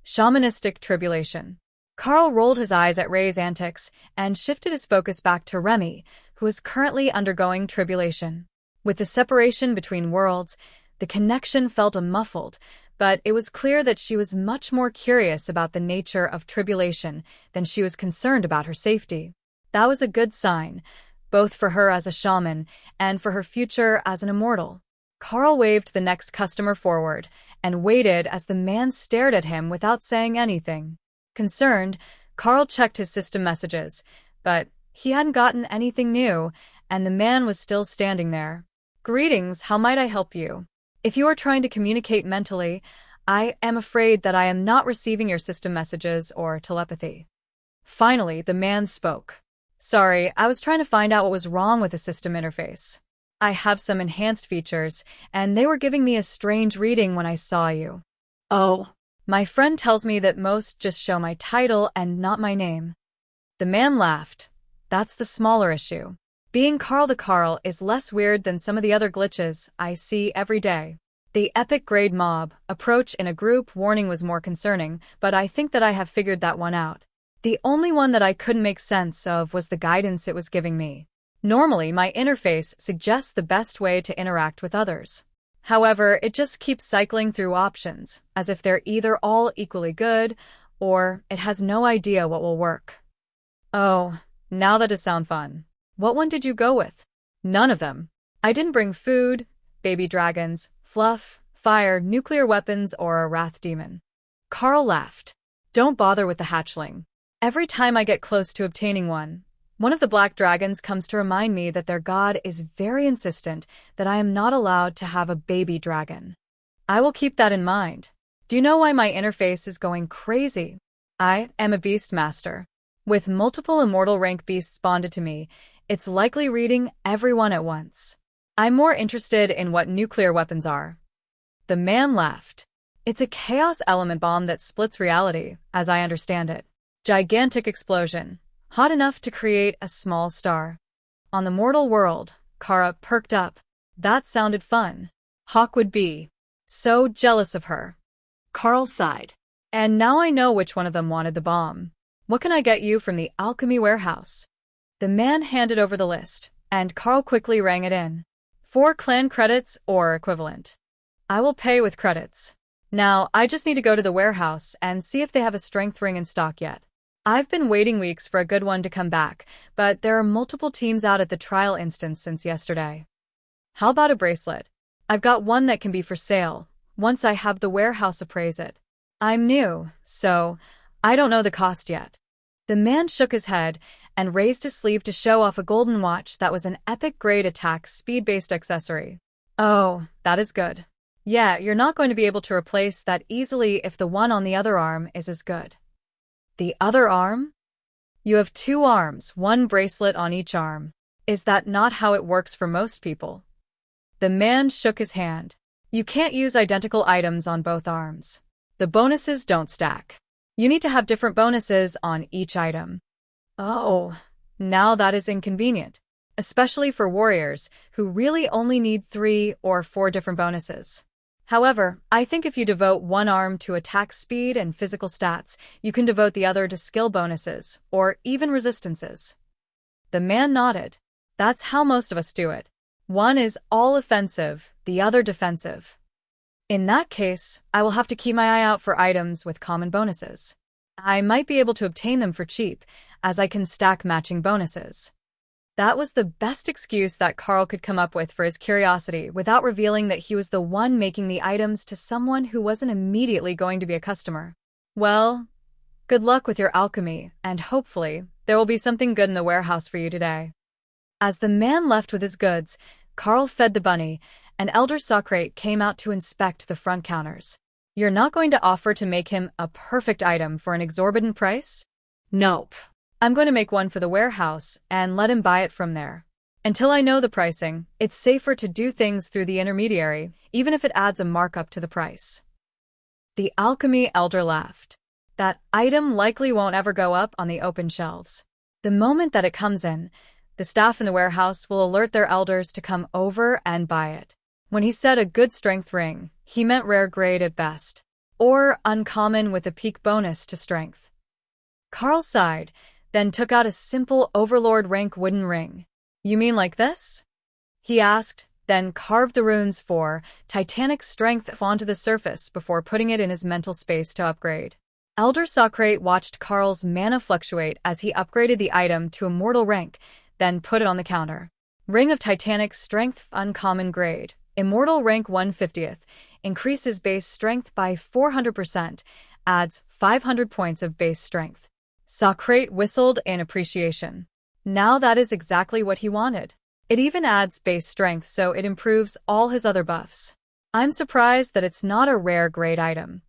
Shamanistic Tribulation. Carl rolled his eyes at Ray's antics and shifted his focus back to Remy, who was currently undergoing tribulation. With the separation between worlds, the connection felt muffled, but it was clear that she was much more curious about the nature of tribulation than she was concerned about her safety. That was a good sign, both for her as a shaman and for her future as an immortal. Carl waved the next customer forward and waited as the man stared at him without saying anything. Concerned, Carl checked his system messages, but he hadn't gotten anything new, and the man was still standing there. Greetings, how might I help you? If you are trying to communicate mentally, I am afraid that I am not receiving your system messages or telepathy. Finally, the man spoke. Sorry, I was trying to find out what was wrong with the system interface. I have some enhanced features, and they were giving me a strange reading when I saw you. Oh. My friend tells me that most just show my title and not my name. The man laughed. That's the smaller issue. Being Carl the Carl is less weird than some of the other glitches I see every day. The epic grade mob approach in a group warning was more concerning, but I think that I have figured that one out. The only one that I couldn't make sense of was the guidance it was giving me. Normally, my interface suggests the best way to interact with others. However, it just keeps cycling through options, as if they're either all equally good, or it has no idea what will work. Oh, now that does sound fun. What one did you go with? None of them. I didn't bring food, baby dragons, fluff, fire, nuclear weapons, or a wrath demon. Carl laughed. Don't bother with the hatchling. Every time I get close to obtaining one of the black dragons comes to remind me that their god is very insistent that I am not allowed to have a baby dragon. I will keep that in mind. Do you know why my interface is going crazy? I am a beast master. With multiple immortal rank beasts bonded to me, it's likely reading everyone at once. I'm more interested in what nuclear weapons are. The man laughed. It's a chaos element bomb that splits reality, as I understand it. Gigantic explosion. Hot enough to create a small star. On the mortal world, Kara perked up. That sounded fun. Hawk would be so jealous of her. Carl sighed. And now I know which one of them wanted the bomb. What can I get you from the alchemy warehouse? The man handed over the list, and Carl quickly rang it in. 4 clan credits or equivalent. I will pay with credits. Now, I just need to go to the warehouse and see if they have a strength ring in stock yet. I've been waiting weeks for a good one to come back, but there are multiple teams out at the trial instance since yesterday. How about a bracelet? I've got one that can be for sale, once I have the warehouse appraise it. I'm new, so I don't know the cost yet. The man shook his head and raised his sleeve to show off a golden watch that was an epic grade attack speed-based accessory. Oh, that is good. Yeah, you're not going to be able to replace that easily if the one on the other arm is as good. The other arm? You have 2 arms, 1 bracelet on each arm. Is that not how it works for most people? The man shook his hand. You can't use identical items on both arms. The bonuses don't stack. You need to have different bonuses on each item. Oh, now that is inconvenient, especially for warriors who really only need 3 or 4 different bonuses. However, I think if you devote one arm to attack speed and physical stats, you can devote the other to skill bonuses, or even resistances. The man nodded. That's how most of us do it. One is all offensive, the other defensive. In that case, I will have to keep my eye out for items with common bonuses. I might be able to obtain them for cheap, as I can stack matching bonuses. That was the best excuse that Carl could come up with for his curiosity without revealing that he was the one making the items to someone who wasn't immediately going to be a customer. Well, good luck with your alchemy, and hopefully, there will be something good in the warehouse for you today. As the man left with his goods, Carl fed the bunny, and Elder Socrate came out to inspect the front counters. You're not going to offer to make him a perfect item for an exorbitant price? Nope. I'm going to make one for the warehouse and let him buy it from there. Until I know the pricing, it's safer to do things through the intermediary, even if it adds a markup to the price. The alchemy elder laughed. That item likely won't ever go up on the open shelves. The moment that it comes in, the staff in the warehouse will alert their elders to come over and buy it. When he said a good strength ring, he meant rare grade at best, or uncommon with a peak bonus to strength. Carl sighed, then took out a simple overlord rank wooden ring. You mean like this? He asked, then carved the runes for Titanic Strength onto the surface before putting it in his mental space to upgrade. Elder Socrate watched Carl's mana fluctuate as he upgraded the item to Immortal rank, then put it on the counter. Ring of Titanic Strength Uncommon Grade. Immortal rank 150th. Increases base strength by 400%. Adds 500 points of base strength. Socrate whistled in appreciation. Now that is exactly what he wanted. It even adds base strength, so it improves all his other buffs. I'm surprised that it's not a rare grade item.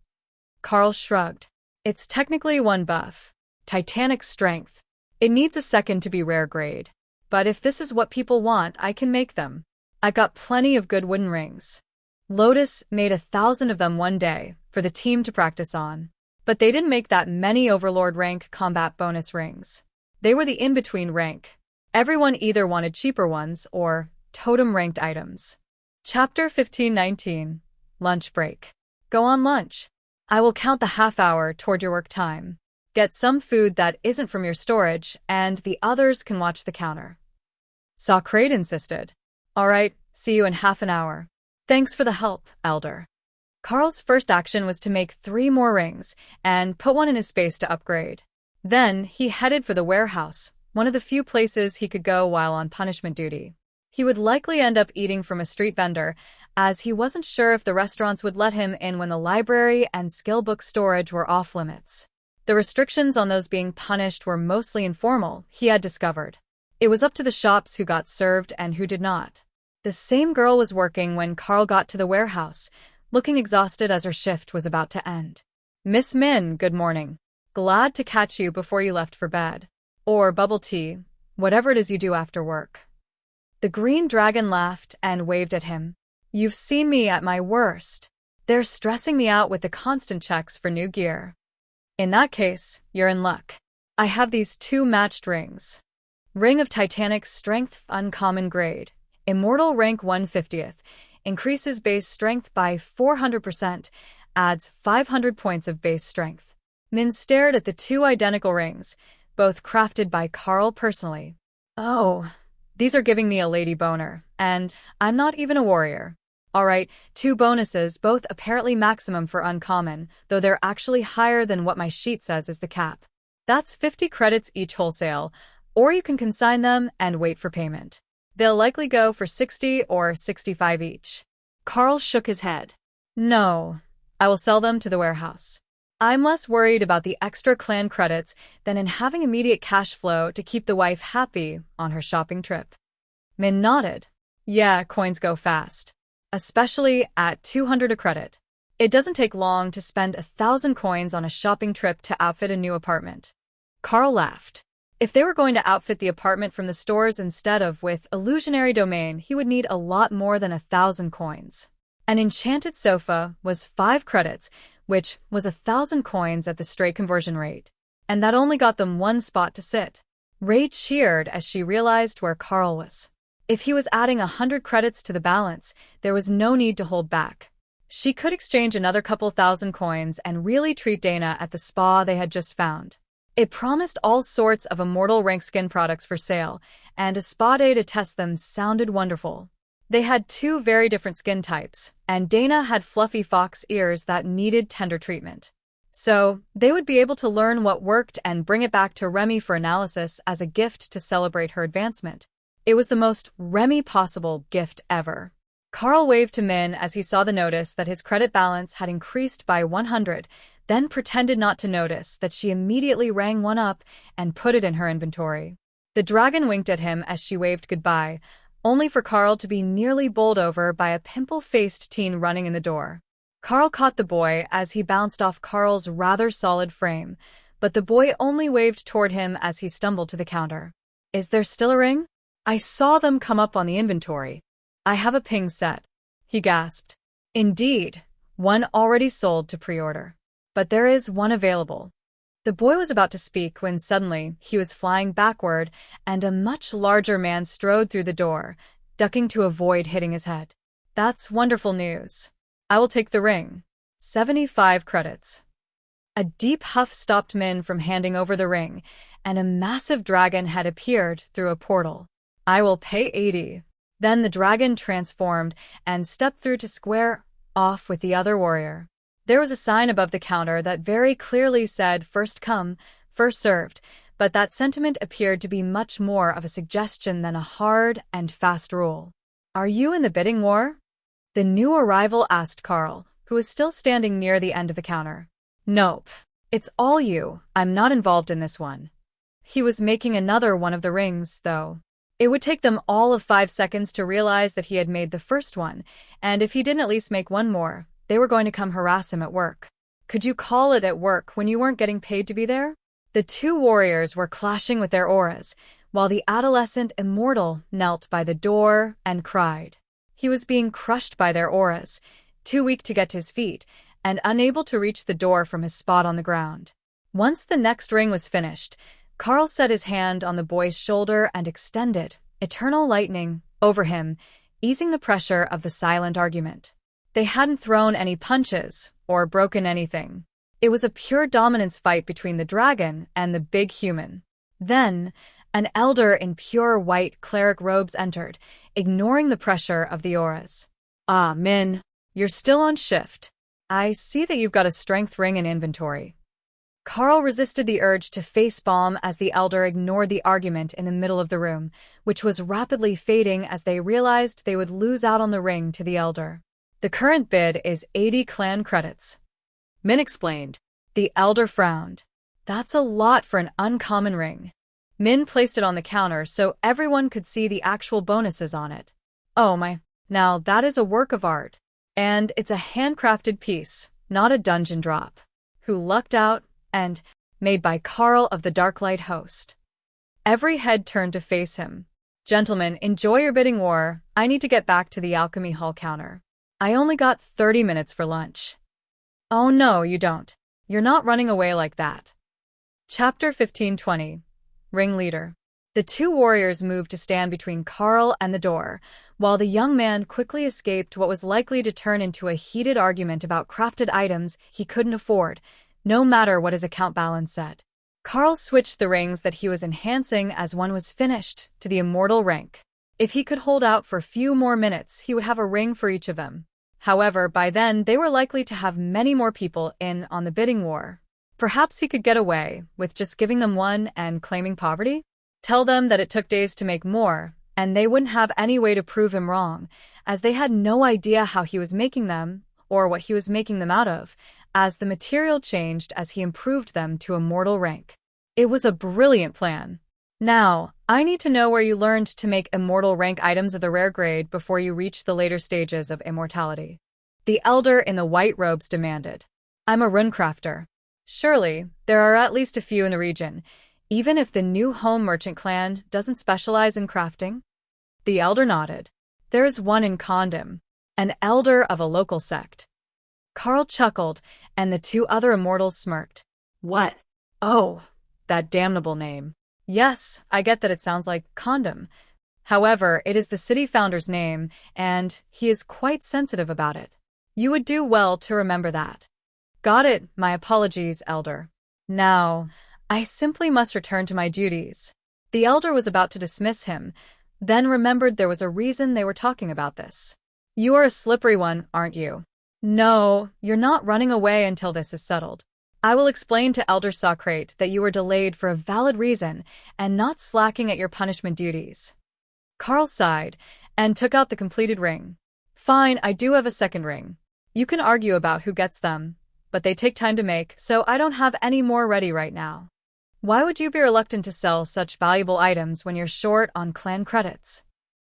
Carl shrugged. It's technically 1 buff. Titanic Strength. It needs a second to be rare grade. But if this is what people want, I can make them. I got plenty of good wooden rings. Lotus made 1,000 of them one day for the team to practice on. But they didn't make that many Overlord rank combat bonus rings. They were the in-between rank. Everyone either wanted cheaper ones or totem-ranked items. Chapter 15:19. Lunch break. Go on lunch. I will count the half hour toward your work time. Get some food that isn't from your storage, and the others can watch the counter. Socrate insisted. All right, see you in half an hour. Thanks for the help, Elder. Carl's first action was to make 3 more rings and put one in his space to upgrade. Then he headed for the warehouse, one of the few places he could go while on punishment duty. He would likely end up eating from a street vendor, as he wasn't sure if the restaurants would let him in when the library and skill book storage were off limits. The restrictions on those being punished were mostly informal, he had discovered. It was up to the shops who got served and who did not. The same girl was working when Carl got to the warehouse, looking exhausted as her shift was about to end. Miss Min, good morning. Glad to catch you before you left for bed. Or bubble tea, whatever it is you do after work. The green dragon laughed and waved at him. You've seen me at my worst. They're stressing me out with the constant checks for new gear. In that case, you're in luck. I have these 2 matched rings. Ring of Titanic Strength Uncommon Grade. Immortal rank 150th. Increases base strength by 400%. Adds 500 points of base strength. Min stared at the 2 identical rings, both crafted by Carl personally. Oh, these are giving me a lady boner, and I'm not even a warrior. Alright, 2 bonuses, both apparently maximum for uncommon, though they're actually higher than what my sheet says is the cap. That's 50 credits each wholesale, or you can consign them and wait for payment. They'll likely go for 60 or 65 each. Carl shook his head. No, I will sell them to the warehouse. I'm less worried about the extra clan credits than in having immediate cash flow to keep the wife happy on her shopping trip. Min nodded. Yeah, coins go fast. Especially at 200 a credit. It doesn't take long to spend 1,000 coins on a shopping trip to outfit a new apartment. Carl laughed. If they were going to outfit the apartment from the stores instead of with Illusionary Domain, he would need a lot more than 1,000 coins. An enchanted sofa was 5 credits, which was 1,000 coins at the straight conversion rate. And that only got them 1 spot to sit. Ray cheered as she realized where Carl was. If he was adding 100 credits to the balance, there was no need to hold back. She could exchange another couple thousand coins and really treat Dana at the spa they had just found. It promised all sorts of immortal rank skin products for sale, and a spa day to test them sounded wonderful. They had 2 very different skin types, and Dana had fluffy fox ears that needed tender treatment. So, they would be able to learn what worked and bring it back to Remy for analysis as a gift to celebrate her advancement. It was the most Remy possible gift ever. Carl waved to Min as he saw the notice that his credit balance had increased by 100, then pretended not to notice that she immediately rang one up and put it in her inventory. The dragon winked at him as she waved goodbye, only for Carl to be nearly bowled over by a pimple-faced teen running in the door. Carl caught the boy as he bounced off Carl's rather solid frame, but the boy only waved toward him as he stumbled to the counter. Is there still a ring? I saw them come up on the inventory. I have a ping set, he gasped. Indeed, one already sold to pre-order. But there is one available. The boy was about to speak when suddenly he was flying backward and a much larger man strode through the door, ducking to avoid hitting his head. That's wonderful news. I will take the ring. 75 credits. A deep huff stopped Min from handing over the ring, and a massive dragon had appeared through a portal. I will pay 80. Then the dragon transformed and stepped through to square off with the other warrior. There was a sign above the counter that very clearly said first come, first served, but that sentiment appeared to be much more of a suggestion than a hard and fast rule. Are you in the bidding war? The new arrival asked Carl, who was still standing near the end of the counter. Nope. It's all you. I'm not involved in this one. He was making another one of the rings, though. It would take them all of 5 seconds to realize that he had made the first one, and if he didn't at least make one more, they were going to come harass him at work. Could you call it at work when you weren't getting paid to be there? The 2 warriors were clashing with their auras, while the adolescent immortal knelt by the door and cried. He was being crushed by their auras, too weak to get to his feet, and unable to reach the door from his spot on the ground. Once the next ring was finished, Carl set his hand on the boy's shoulder and extended eternal lightning over him, easing the pressure of the silent argument. They hadn't thrown any punches or broken anything. It was a pure dominance fight between the dragon and the big human. Then, an elder in pure white cleric robes entered, ignoring the pressure of the auras. Ah, Min, you're still on shift. I see that you've got a strength ring in inventory. Carl resisted the urge to face-bomb as the elder ignored the argument in the middle of the room, which was rapidly fading as they realized they would lose out on the ring to the elder. The current bid is 80 clan credits. Min explained. The elder frowned. That's a lot for an uncommon ring. Min placed it on the counter so everyone could see the actual bonuses on it. Oh my, now that is a work of art. And it's a handcrafted piece, not a dungeon drop. Who lucked out? And made by Carl of the Darklight host. Every head turned to face him. Gentlemen, enjoy your bidding war. I need to get back to the Alchemy Hall counter. I only got 30 minutes for lunch. Oh no, you don't. You're not running away like that. Chapter 1520. Ringleader. The 2 warriors moved to stand between Carl and the door, while the young man quickly escaped what was likely to turn into a heated argument about crafted items he couldn't afford, no matter what his account balance said. Carl switched the rings that he was enhancing as one was finished to the immortal rank. If he could hold out for a few more minutes, he would have a ring for each of them. However, by then, they were likely to have many more people in on the bidding war. Perhaps he could get away with just giving them one and claiming poverty? Tell them that it took days to make more, and they wouldn't have any way to prove him wrong, as they had no idea how he was making them or what he was making them out of, as the material changed as he improved them to immortal rank. It was a brilliant plan. Now, I need to know where you learned to make immortal rank items of the rare grade before you reach the later stages of immortality. The elder in the white robes demanded. I'm a runecrafter. Surely, there are at least a few in the region, even if the new home merchant clan doesn't specialize in crafting? The elder nodded. There is one in Condom, an elder of a local sect. Carl chuckled, and the two other immortals smirked. What? Oh, that damnable name. Yes, I get that it sounds like condom. However, it is the city founder's name, and he is quite sensitive about it. You would do well to remember that. Got it, my apologies, elder. Now, I simply must return to my duties. The elder was about to dismiss him, then remembered there was a reason they were talking about this. You are a slippery one, aren't you? No, you're not running away until this is settled. I will explain to Elder Socrate that you were delayed for a valid reason and not slacking at your punishment duties. Carl sighed and took out the completed ring. Fine, I do have a second ring. You can argue about who gets them, but they take time to make, so I don't have any more ready right now. Why would you be reluctant to sell such valuable items when you're short on clan credits?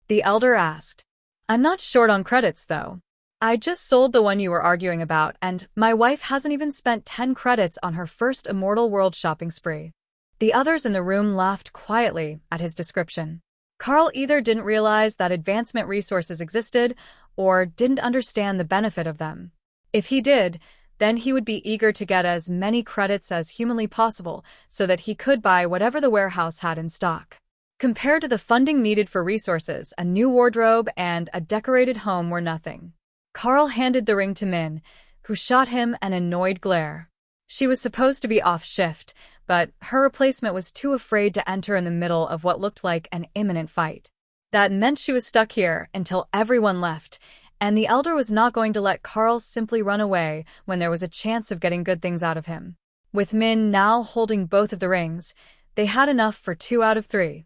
The elder asked. I'm not short on credits, though. I just sold the one you were arguing about, and my wife hasn't even spent 10 credits on her first Immortal World shopping spree. The others in the room laughed quietly at his description. Carl either didn't realize that advancement resources existed or didn't understand the benefit of them. If he did, then he would be eager to get as many credits as humanly possible so that he could buy whatever the warehouse had in stock. Compared to the funding needed for resources, a new wardrobe and a decorated home were nothing. Carl handed the ring to Min, who shot him an annoyed glare. She was supposed to be off shift, but her replacement was too afraid to enter in the middle of what looked like an imminent fight. That meant she was stuck here until everyone left, and the elder was not going to let Carl simply run away when there was a chance of getting good things out of him. With Min now holding both of the rings, they had enough for 2 out of 3.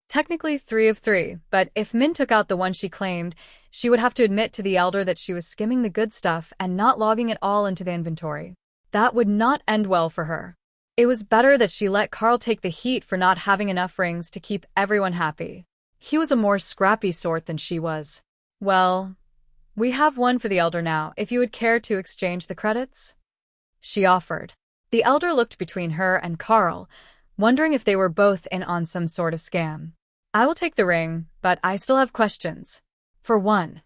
Technically 3 of 3, but if Min took out the one she claimed, she would have to admit to the elder that she was skimming the good stuff and not logging it all into the inventory. That would not end well for her. It was better that she let Carl take the heat for not having enough rings to keep everyone happy. He was a more scrappy sort than she was. Well, we have one for the elder now, if you would care to exchange the credits? She offered. The elder looked between her and Carl, wondering if they were both in on some sort of scam. I will take the ring, but I still have questions. For one,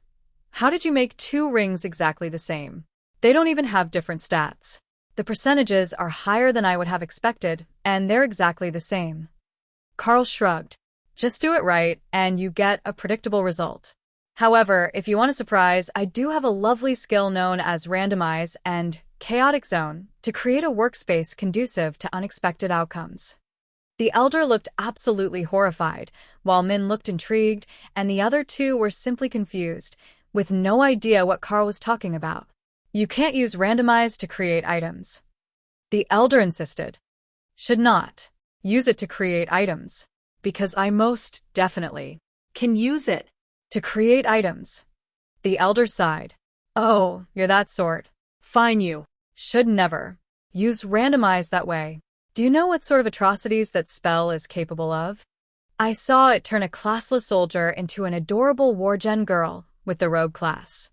how did you make 2 rings exactly the same? They don't even have different stats. The percentages are higher than I would have expected, and they're exactly the same. Carl shrugged. Just do it right, and you get a predictable result. However, if you want a surprise, I do have a lovely skill known as Randomize and Chaotic Zone to create a workspace conducive to unexpected outcomes. The elder looked absolutely horrified, while Min looked intrigued, and the other two were simply confused, with no idea what Carl was talking about. You can't use Randomize to create items. The elder insisted. Should not use it to create items, because I most definitely Can use it. to create items. The elder sighed. Oh, you're that sort. Fine you. Should never use Randomize that way. Do you know what sort of atrocities that spell is capable of? I saw it turn a classless soldier into an adorable wargen girl with the rogue class.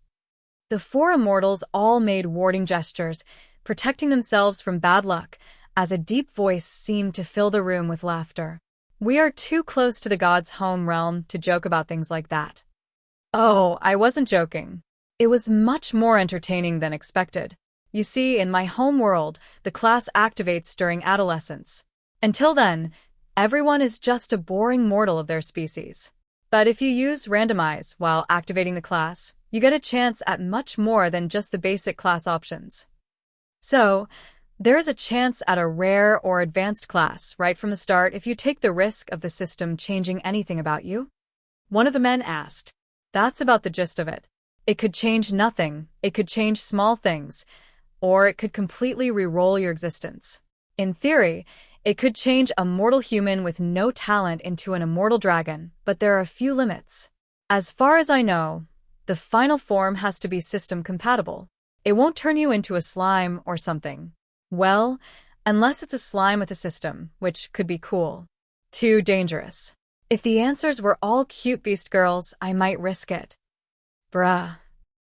The 4 immortals all made warding gestures, protecting themselves from bad luck, as a deep voice seemed to fill the room with laughter. We are too close to the gods' home realm to joke about things like that. Oh, I wasn't joking. It was much more entertaining than expected. You see, in my home world, the class activates during adolescence. Until then, everyone is just a boring mortal of their species. But if you use Randomize while activating the class, you get a chance at much more than just the basic class options. So, There is a chance at a rare or advanced class right from the start if you take the risk of the system changing anything about you. One of the men asked. That's about the gist of it. It could change nothing, it could change small things, or it could completely re-roll your existence. In theory, it could change a mortal human with no talent into an immortal dragon, but there are a few limits. As far as I know, the final form has to be system compatible. It won't turn you into a slime or something. Well, unless it's a slime with a system, which could be cool. Too dangerous. If the answers were all cute beast girls, I might risk it. Bruh.